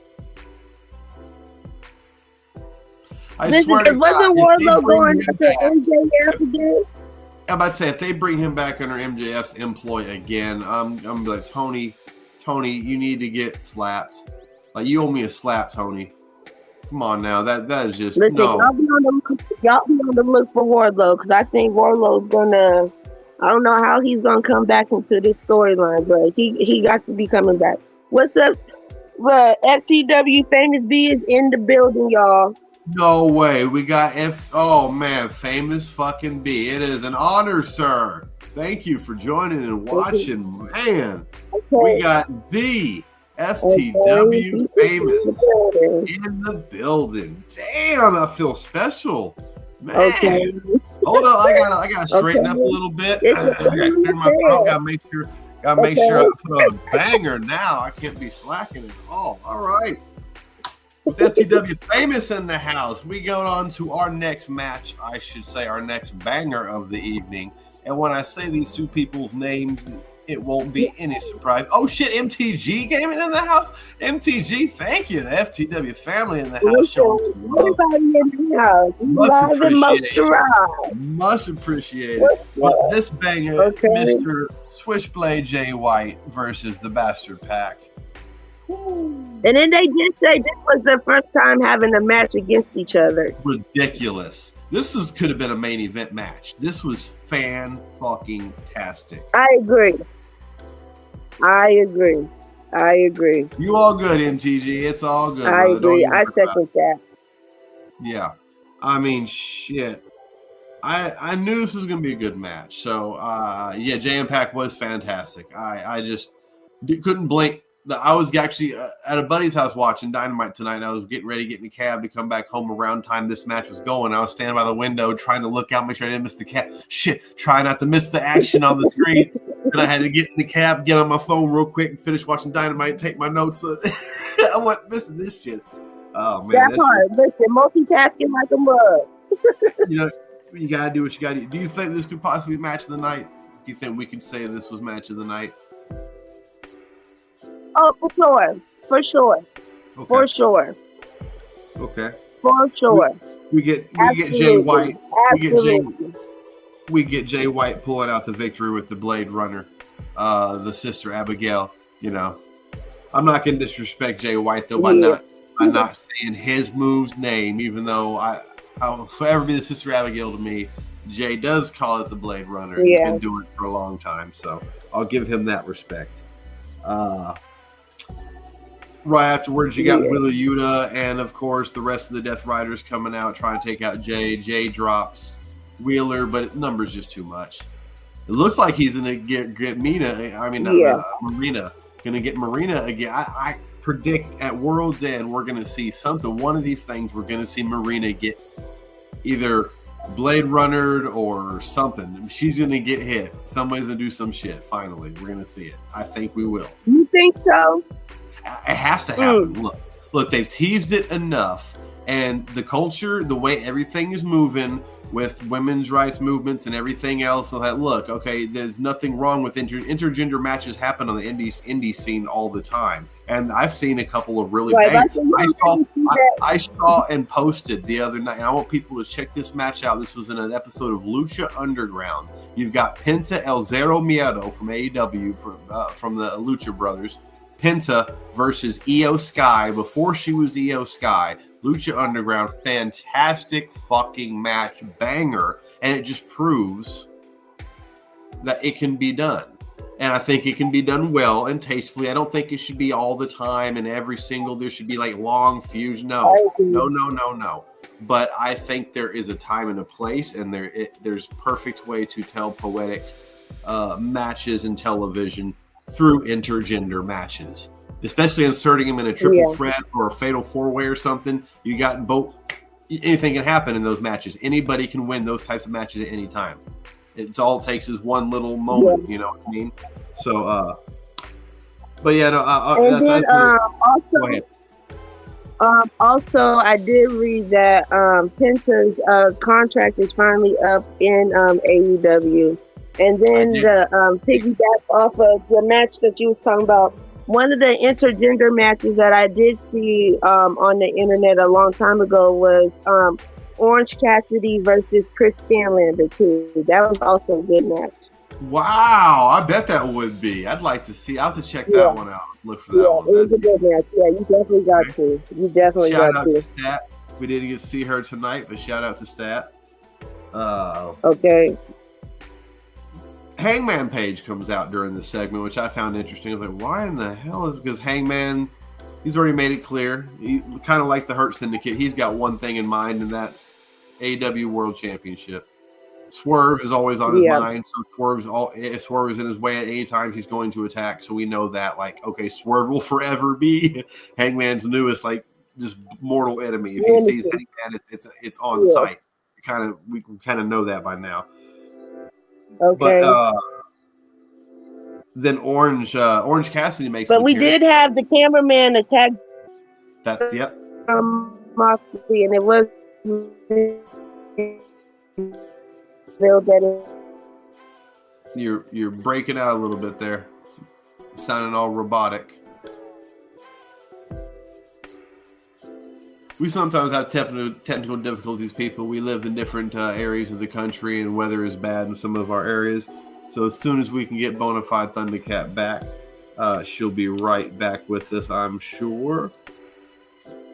I swear to God, wasn't Wardlow going after MJF again? I'm about to say, if they bring him back under MJF's employ again, I'm gonna be like, Tony, you need to get slapped. Like, you owe me a slap, Tony. Come on now, that is just listen. no. Y'all be on the look for Wardlow, because I think Wardlow's gonna. I don't know how he's gonna come back into this storyline, but he got to be coming back. What's up? FTW Famous B is in the building, y'all. No way. We got oh man, Famous fucking B. It is an honor, sir. Thank you for joining and watching. Man, we got the FTW Famous in the building. Damn, I feel special. Man. Okay. Hold on, I gotta straighten up a little bit. I gotta clear my throat. Gotta make sure I put on a banger now. I can't be slacking at all. All right. With FTW Famous in the house, we go on to our next match. I should say our next banger of the evening. And when I say these two people's names, it won't be any surprise. Oh shit, MTG Gaming in the house. MTG, thank you. The FTW family in the house showing some love. Everybody in the house. Much appreciated. But this banger, Mr. Switchblade Jay White versus the Bastard Pack. And then they did say this was their first time having a match against each other. Ridiculous. This could have been a main event match. This was fan-fucking-tastic. I agree. You all good, MTG. It's all good. I agree. I second that. Yeah. I mean, shit. I knew this was going to be a good match. So, yeah, Jam Pack was fantastic. I just couldn't blink. I was actually at a buddy's house watching Dynamite tonight, and I was getting ready to get in the cab to come back home around time this match was going. I was standing by the window trying to look out, make sure I didn't miss the cab. Shit, trying not to miss the action on the screen. And I had to get in the cab, get on my phone real quick, and finish watching Dynamite and take my notes. I wasn't missing this shit. Oh, man. That's hard. Listen, multitasking like a mug. You know, you got to do what you got to do. Do you think this could possibly be match of the night? Do you think we could say this was match of the night? Oh, for sure. Okay. For sure. Okay. For sure. We get Jay White. We get Jay White pulling out the victory with the Blade Runner, the sister Abigail. You know, I'm not going to disrespect Jay White though by not saying his move's name, even though I'll forever be the sister Abigail to me. Jay does call it the Blade Runner. Yeah. He's been doing it for a long time, so I'll give him that respect. Right afterwards, you got Wheeler Yuta and, of course, the rest of the Death Riders coming out trying to take out Jay. Jay drops Wheeler, but number's just too much. It looks like he's going to get Marina. Going to get Marina again. I predict at World's End we're going to see something. One of these things we're going to see Marina get either Blade Runnered or something. She's going to get hit. Somebody's going to do some shit. Finally, we're going to see it. I think we will. You think so? It has to happen. Look, they've teased it enough, and the culture, the way everything is moving with women's rights movements and everything else. So that look, okay, there's nothing wrong with intergender matches happen on the indie scene all the time, and I've seen a couple of really bad. I saw and posted the other night, and I want people to check this match out. This was in an episode of Lucha Underground. You've got Penta El Zero Miedo from AEW from the Lucha Brothers. Penta versus Io Sky before she was Io Sky. Lucha Underground, fantastic fucking match, banger, and it just proves that it can be done. And I think it can be done well and tastefully. I don't think it should be all the time and every single, there should be like long fuse. No. But I think there is a time and a place, and there's perfect way to tell poetic matches in television. through intergender matches, especially inserting him in a triple threat or a fatal four-way or something. You got both. Anything can happen in those matches. Anybody can win those types of matches at any time. It's all it takes is one little moment. You know what I mean? So, but yeah, no. And then go ahead. Also, I did read that Penta's contract is finally up in AEW. And then the piggyback off of the match that you was talking about, one of the intergender matches that I did see on the internet a long time ago was Orange Cassidy versus Chris Stanlander too. That was also a good match. Wow, I bet that would be. I'd like to see. I'll have to check that one out. Look for that one. It was a good match. Yeah, you definitely got to. You definitely shout got out to. Stat. We didn't get to see her tonight, but shout out to Stat. Okay. Hangman Page comes out during the segment, which I found interesting. I was like, why in the hell is because Hangman, he's already made it clear. He kind of like the Hurt Syndicate. He's got one thing in mind, and that's AEW World Championship. Swerve is always on his mind, so if Swerve is in his way at any time, he's going to attack. So we know that, like, okay, Swerve will forever be Hangman's newest, like, just mortal enemy. If he sees Hangman, it's on sight. We kind of know that by now. Okay. But then Orange Cassidy makes. But we did have the cameraman attack. That's Moxley, and it was revealed that you're breaking out a little bit there, sounding all robotic. We sometimes have technical difficulties, people. We live in different areas of the country, and weather is bad in some of our areas. So as soon as we can get Bonafide Thundercat back, she'll be right back with us, I'm sure.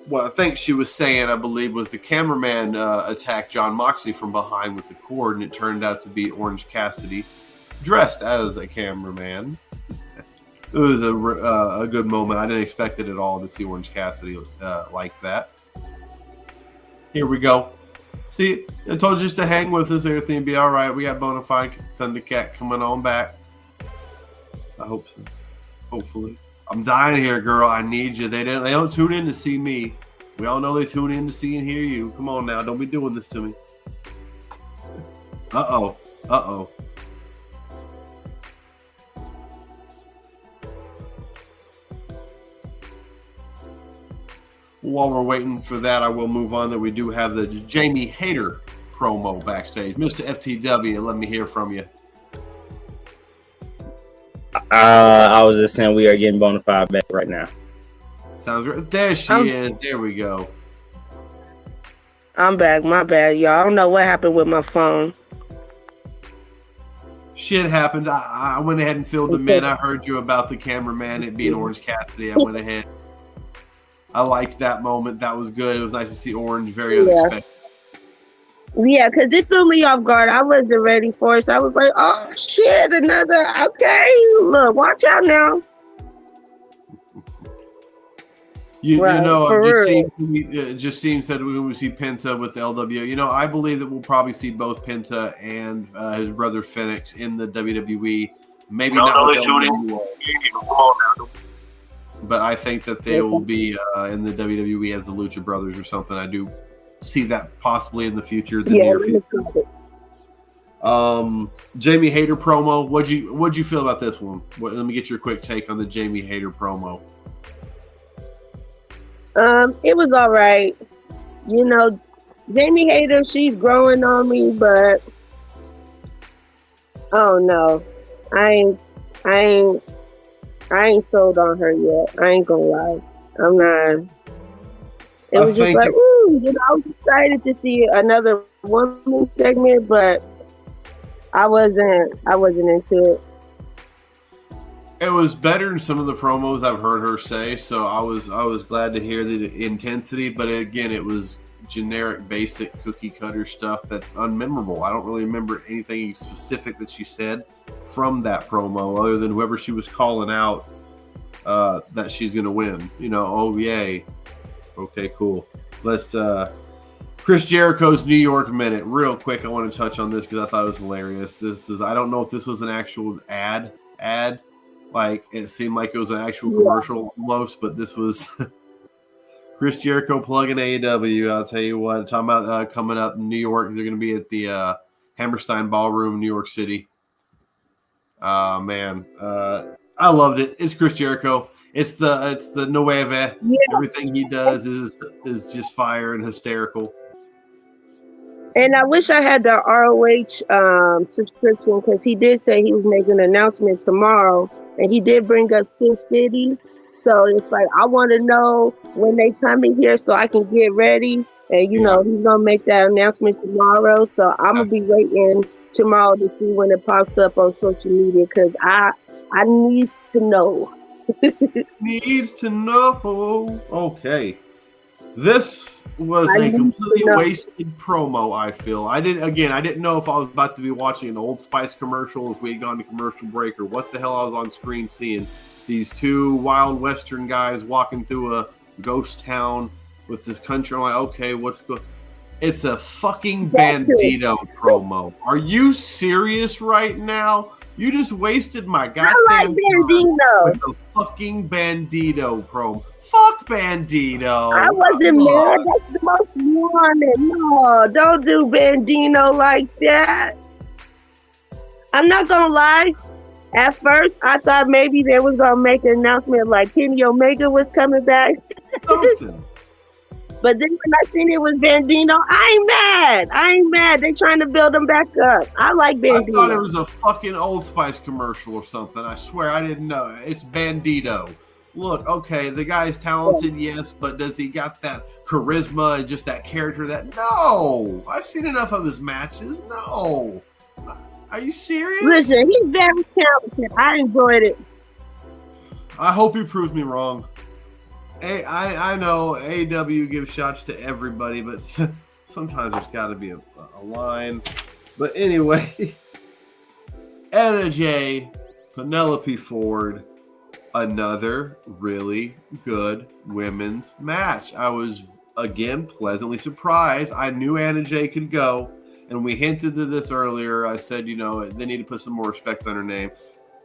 What I think she was saying, I believe, was the cameraman attacked John Moxley from behind with the cord, and it turned out to be Orange Cassidy, dressed as a cameraman. It was a good moment. I didn't expect it at all to see Orange Cassidy like that. Here we go. See, I told you just to hang with us. Everything will be all right. We got Bonafide Thundercat coming on back. I hope so. Hopefully. I'm dying here, girl. I need you. They don't tune in to see me. We all know they tune in to see and hear you. Come on now. Don't be doing this to me. Uh-oh. Uh-oh. While we're waiting for that, I will move on that we do have the Jamie Hayter promo backstage. Mr. FTW, let me hear from you. I was just saying we are getting Bonafide back right now. Sounds great. There she is. There we go. I'm back. My bad, y'all. I don't know what happened with my phone. Shit happens. I went ahead and filled them in. I heard you about the cameraman, it being Orange Cassidy. I went ahead. I liked that moment. That was good. It was nice to see Orange. Very unexpected. Yeah, because it threw me off guard. I wasn't ready for it. So I was like, oh, shit, another. Okay, look, watch out now. You know, it just seems that when we see Penta with the LWO, you know, I believe that we'll probably see both Penta and his brother Phoenix in the WWE. Maybe not with LWO. But I think that they will be in the WWE as the Lucha Brothers or something. I do see that possibly in the future. Near future. Jamie Hayter promo. What'd you feel about this one? Let me get your quick take on the Jamie Hayter promo. It was all right. You know, Jamie Hayter, she's growing on me, but oh no, I ain't sold on her yet. I ain't gonna lie. I'm not. It was just like, ooh, you know, I was excited to see another woman segment, but I wasn't into it. It was better than some of the promos I've heard her say, so I was glad to hear the intensity, but again, it was generic, basic, cookie cutter stuff that's unmemorable. I don't really remember anything specific that she said from that promo, other than whoever she was calling out that she's gonna win. You know, oh yay. Okay, cool. Let's Chris Jericho's New York Minute. Real quick, I want to touch on this because I thought it was hilarious. I don't know if this was an actual ad, Like it seemed like it was an actual commercial almost, but this was Chris Jericho plugging AEW. I'll tell you what, talking about coming up in New York. They're going to be at the Hammerstein Ballroom, New York City. Man, I loved it. It's Chris Jericho. It's the Nueve. Yeah. Everything he does is just fire and hysterical. And I wish I had the ROH subscription because he did say he was making an announcement tomorrow, and he did bring up Sin City. So it's like I want to know when they come in here so I can get ready. And you know he's gonna make that announcement tomorrow. So I'm gonna be waiting tomorrow to see when it pops up on social media because I need to know. Needs to know. Okay. This was a completely wasted promo, I feel. I didn't know if I was about to be watching an Old Spice commercial, if we had gone to commercial break, or what the hell I was on screen seeing. These two wild Western guys walking through a ghost town with this country. I'm like, okay, what's going on? It's a fucking Bandito promo. Are you serious right now? You just wasted my goddamn time with a fucking Bandito promo. Fuck Bandito. I wasn't mad. That's the most wanted. No, don't do Bandito like that. I'm not gonna lie. At first, I thought maybe they was gonna make an announcement like Kenny Omega was coming back. Something. But then when I seen it was Bandito, I ain't mad. They trying to build him back up. I like Bandito. I thought it was a fucking Old Spice commercial or something. I swear I didn't know. It's Bandito. Look, okay, the guy's talented, yes, but does he got that charisma and just that character that? No. I've seen enough of his matches. No. Are you serious? Listen, he's very talented. I enjoyed it. I hope he proves me wrong. Hey, I know AEW gives shots to everybody, but sometimes there's got to be a line. But anyway, Anna Jay, Penelope Ford, another really good women's match. I was, again, pleasantly surprised. I knew Anna Jay could go, and we hinted to this earlier. I said, you know, they need to put some more respect on her name.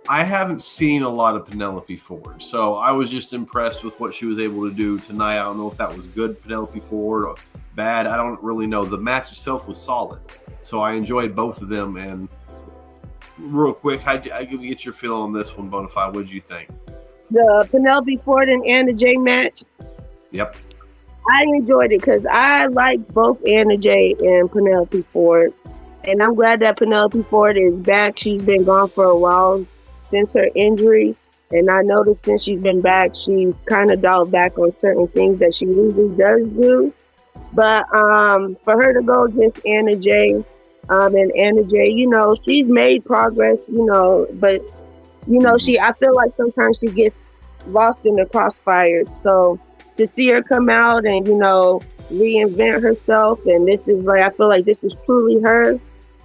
I haven't seen a lot of Penelope Ford, so I was just impressed with what she was able to do tonight. I don't know if that was good Penelope Ford or bad. I don't really know. The match itself was solid, so I enjoyed both of them. And real quick, I can get your feel on this one, Bonafide. What did you think? The Penelope Ford and Anna Jay match? Yep. I enjoyed it because I like both Anna Jay and Penelope Ford. And I'm glad that Penelope Ford is back. She's been gone for a while since her injury, and I noticed since she's been back, she's kind of dialed back on certain things that she usually does do. But for her to go against Anna Jay, and Anna Jay, you know, she's made progress, you know, but you know, I feel like sometimes she gets lost in the crossfires. So to see her come out and, you know, reinvent herself, and this is like, I feel like this is truly her.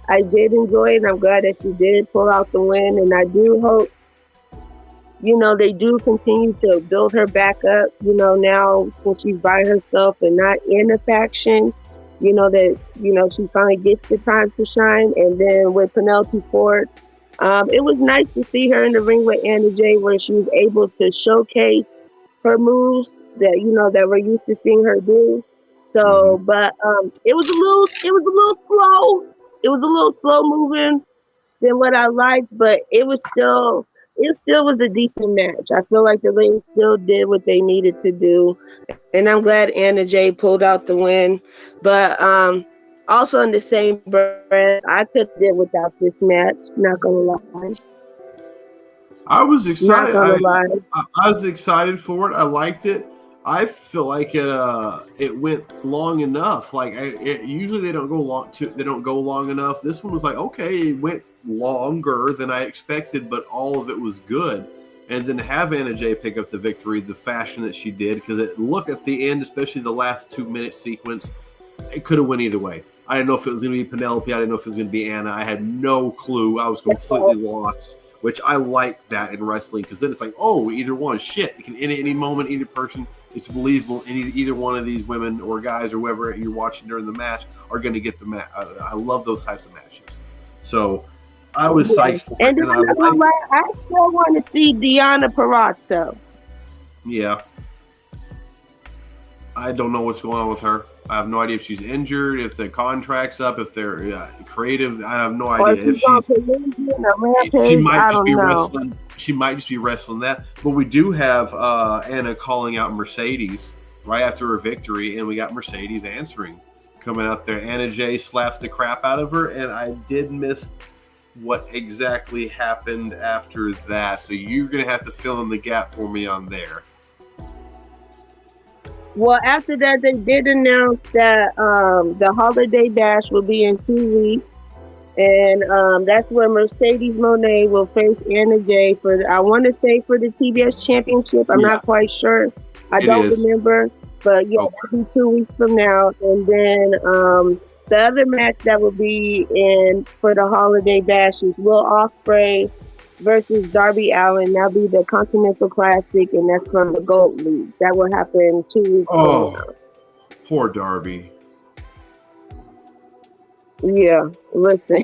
I did enjoy it, and I'm glad that she did pull out the win. And I do hope, you know, they do continue to build her back up, you know, now since she's by herself and not in a faction, you know, that, you know, she finally gets the time to shine. And then with Penelope Ford, it was nice to see her in the ring with Anna Jay, where she was able to showcase her moves that, you know, that we're used to seeing her do. So, but it was a little slow. It was a little slow moving than what I liked, but it still was a decent match. I feel like the ladies still did what they needed to do, and I'm glad Anna Jay pulled out the win. But also in the same breath, I could have did without this match. Not gonna lie. I was excited. Not gonna lie. I was excited for it. I liked it. I feel like it went long enough. Like usually they don't go long enough. This one was like, okay, it went longer than I expected, but all of it was good. And then have Anna Jay pick up the victory the fashion that she did, because it looked at the end, especially the last 2-minute sequence, it could have went either way. I didn't know if it was going to be Penelope. I didn't know if it was going to be Anna. I had no clue. I was completely lost. Which I like that in wrestling, because then it's like, oh, either one. Shit, it can in any moment, either person. It's believable. Either one of these women or guys or whoever you're watching during the match are going to get the match. I love those types of matches. So I was psyched for it, And then and I still want to see Deanna Parazzo. Yeah. I don't know what's going on with her. I have no idea if she's injured, if the contract's up, if they're creative. I have no idea. If she might just be wrestling. She might just be wrestling that. But we do have Anna calling out Mercedes right after her victory, and we got Mercedes answering, coming out there. Anna Jay slaps the crap out of her, and I did miss what exactly happened after that. So you're gonna have to fill in the gap for me on there. Well, after that, they did announce that the Holiday Bash will be in 2 weeks. And that's where Mercedes Moné will face Anna Jay for, I want to say, for the TBS Championship. I'm not quite sure. I don't remember. But yeah, that'll be 2 weeks from now. And then the other match that will be in for the Holiday Bash is Will Ospreay versus Darby Allin. That'll be the Continental Classic, and that's from the Gold League. That will happen 2 weeks from now. Poor Darby. Yeah, listen.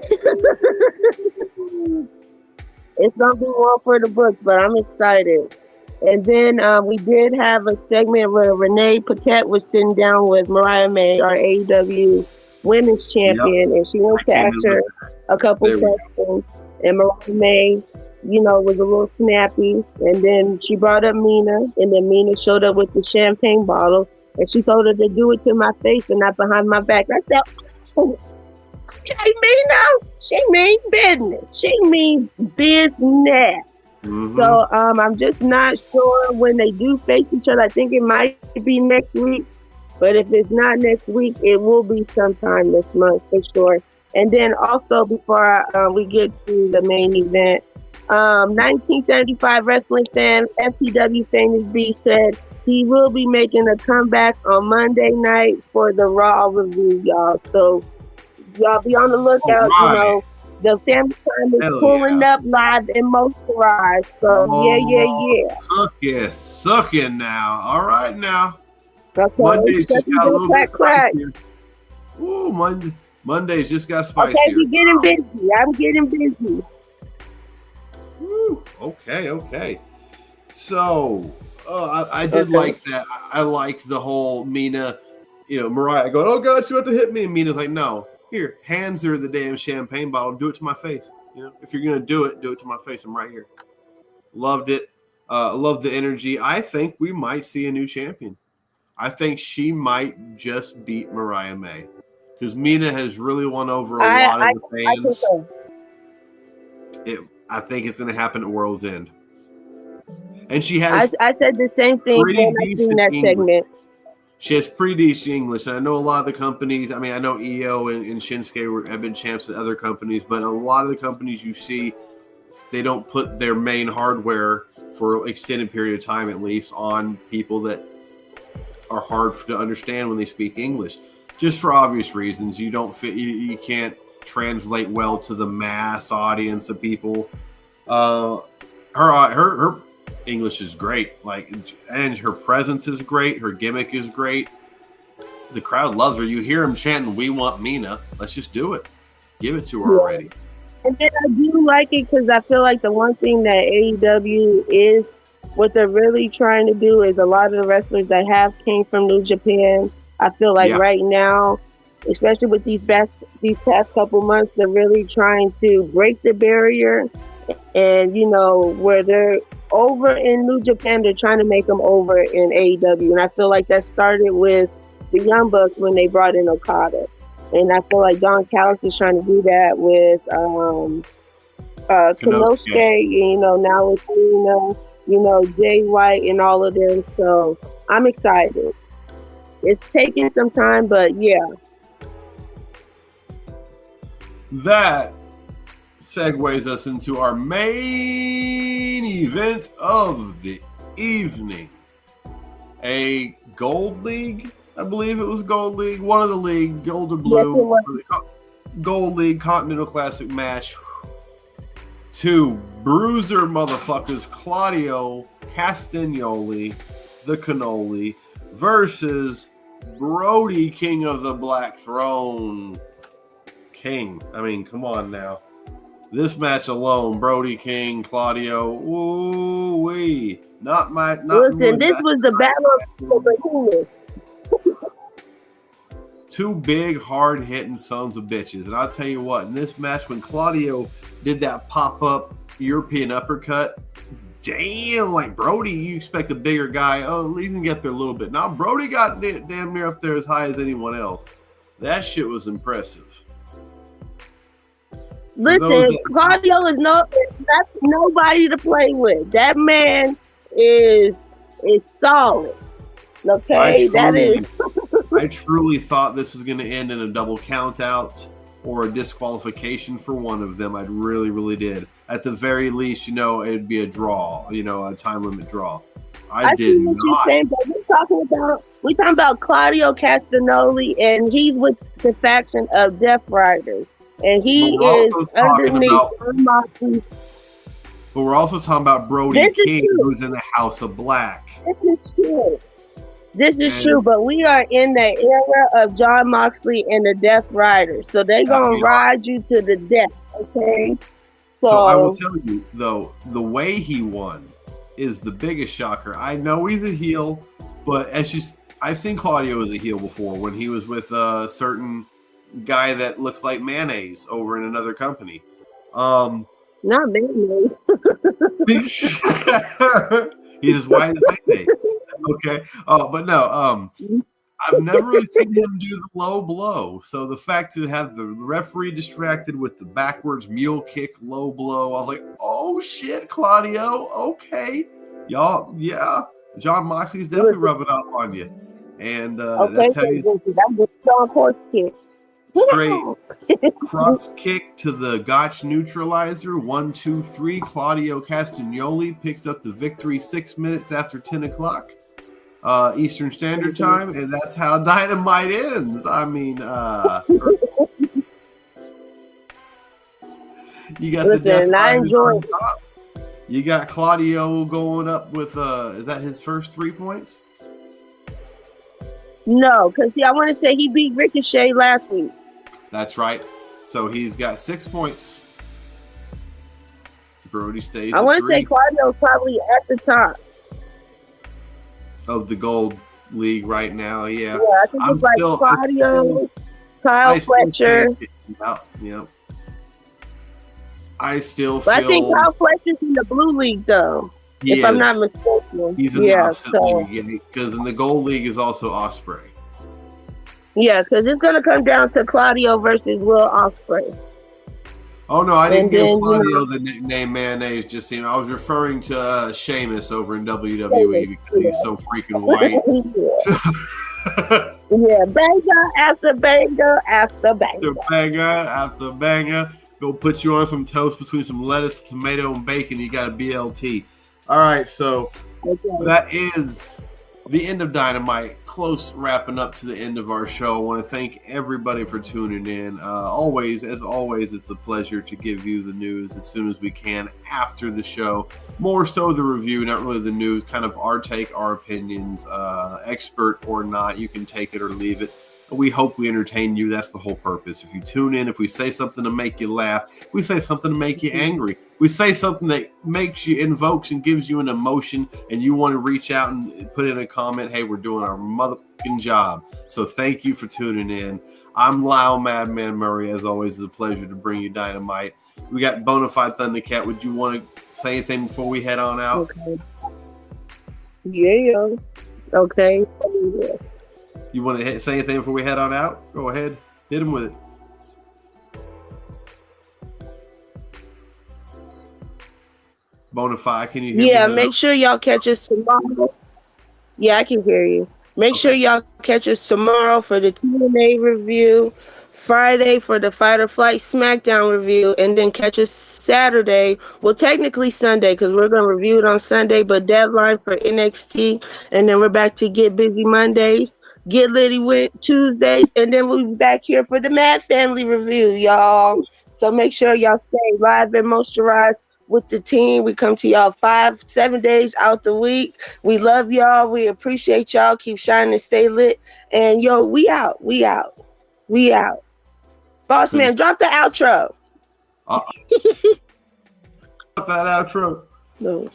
It's gonna be one for the books, but I'm excited. And then we did have a segment where Renee Paquette was sitting down with Mariah May, our AEW Women's Champion, and she went to ask her a couple questions. And Mariah May, was a little snappy. And then she brought up Mina, and then Mina showed up with the champagne bottle, and she told her to do it to my face and not behind my back. I said, okay, Mina, she means business. She means business. Mm-hmm. So I'm just not sure when they do face each other. I think it might be next week. But if it's not next week, it will be sometime this month for sure. And then also, before we get to the main event, 1975 wrestling fan, FTW Famous B said he will be making a comeback on Monday night for the Raw review, y'all. So y'all be on the lookout. The family time is pulling up live and motorized. So yeah. Sucking now. All right now. Okay, Monday's just got a little bit spicier. Ooh, Monday's just got spicier. Okay, we're getting busy. I'm getting busy. Woo, okay. So, I did like that. I liked the whole Mina, Mariah going, oh God, she about to hit me. And Mina's like, no, here, hands her the damn champagne bottle. Do it to my face. If you're going to do it to my face. I'm right here. Loved it. Loved the energy. I think we might see a new champion. I think she might just beat Mariah May because Mina has really won over a lot of the fans. I think it's going to happen at World's End. And she has. I said the same thing when I seen that segment. She has pretty decent English, and I know a lot of the companies. I mean, I know EO and Shinsuke have been champs at other companies, but a lot of the companies you see, they don't put their main hardware for an extended period of time, at least, on people that are hard to understand when they speak English, just for obvious reasons. You don't fit. You can't translate well to the mass audience of people. Her English is great, and her presence is great. Her gimmick is great. The crowd loves her. You hear them chanting, "We want Mina." Let's just do it. Give it to her already. And then I do like it because I feel like the one thing that AEW is, what they're really trying to do is a lot of the wrestlers that have came from New Japan. I feel like right now, especially with these past couple months, they're really trying to break the barrier. And, where they're over in New Japan, they're trying to make them over in AEW. And I feel like that started with the Young Bucks when they brought in Okada. And I feel like Don Callis is trying to do that with Konosuke, now with Jay White and all of them. So I'm excited. It's taking some time, but yeah. That segues us into our main event of the evening. A Gold League, I believe it was Gold League, one of the league, Gold or Blue, for the Gold League Continental Classic match. Two bruiser motherfuckers, Claudio Castagnoli, the Cannoli, versus Brody, King of the Black Throne. King. I mean, come on now. This match alone, Brody King, Claudio, ooh-wee. Listen, this was the battle of the behemoth. Two big, hard-hitting sons of bitches. And I'll tell you what, in this match, when Claudio did that pop-up European uppercut, damn, like Brody, you expect a bigger guy. Oh, he can get there a little bit. Now, Brody got damn near up there as high as anyone else. That shit was impressive. Listen, Claudio is that's nobody to play with. That man is solid. Okay, I truly thought this was going to end in a double count out or a disqualification for one of them. I really, really did. At the very least, it'd be a draw, a time limit draw. I did not. You're saying, but we're talking about Claudio Castagnoli, and he's with the faction of Death Riders, and he is underneath Moxley. But we're also talking about Brody King, who's in the House of Black. This is true, but we are in the era of Jon Moxley and the Death Riders, so they're gonna ride you to the death. Okay. So I will tell you though, the way he won is the biggest shocker. I know he's a heel, but I've seen Claudio as a heel before when he was with a certain guy that looks like mayonnaise over in another company. Not mayonnaise. He's as white as mayonnaise. Okay. But no, I've never really seen him do the low blow. So the fact to have the referee distracted with the backwards mule kick low blow, I was like, oh shit, Claudio. Okay. Y'all, yeah. Jon Moxley's definitely rubbing off on you. And that's how you straight cross kick to the Gotch neutralizer. 1, 2, 3. Claudio Castagnoli picks up the victory 6 minutes after 10 o'clock. Eastern Standard Time, and that's how Dynamite ends. I mean, you got the Death Riders. You got Claudio going up with is that his first 3 points? No, because I want to say he beat Ricochet last week. That's right. So he's got 6 points. Brody stays. I want to say Claudio's probably at the top of the Gold League right now. Yeah, I think it's like Claudio, Kyle Fletcher. Yep. I still feel. I think Kyle Fletcher's in the Blue League, though. If I'm not mistaken. He's in the opposite league, because in the Gold League is also Ospreay. Yeah, because it's going to come down to Claudio versus Will Ospreay. Oh, no, I didn't give Claudio the nickname Mayonnaise. Just I was referring to Sheamus over in WWE because he's so freaking white. Yeah, banger after banger after banger. Banger after banger. Go put you on some toast between some lettuce, tomato, and bacon. You got a BLT. All right, so that is the end of Dynamite. Close wrapping up to the end of our show. I want to thank everybody for tuning in. As always, it's a pleasure to give you the news as soon as we can after the show. More so the review, not really the news, kind of our take, our opinions, expert or not. You can take it or leave it. We hope we entertain you. That's the whole purpose. If you tune in, if we say something to make you laugh, if we say something to make you angry, if we say something that makes you, invokes and gives you an emotion, and you want to reach out and put in a comment, hey, we're doing our motherfucking job. So thank you for tuning in. I'm Lyle Madman Murray. As always, it's a pleasure to bring you Dynamite. We got Bonafide Thundercat. Would you want to say anything before we head on out? Okay. Yeah. Okay. Yeah. You want to say anything before we head on out? Go ahead. Hit him with it. Bonafide, can you hear me? Yeah, make sure y'all catch us tomorrow. Yeah, I can hear you. Make sure y'all catch us tomorrow for the TNA review, Friday for the Fight or Flight SmackDown review, and then catch us Saturday. Well, technically Sunday, because we're going to review it on Sunday, but deadline for NXT, and then we're back to Get Busy Mondays. Get Litty with Tuesdays, and then we'll be back here for the Mad Family review, y'all. So make sure y'all stay live and moisturized with the team. We come to y'all 5-7 days out the week. We love y'all. We appreciate y'all. Keep shining and stay lit. And yo, we out. Boss man, drop the outro. That outro. No.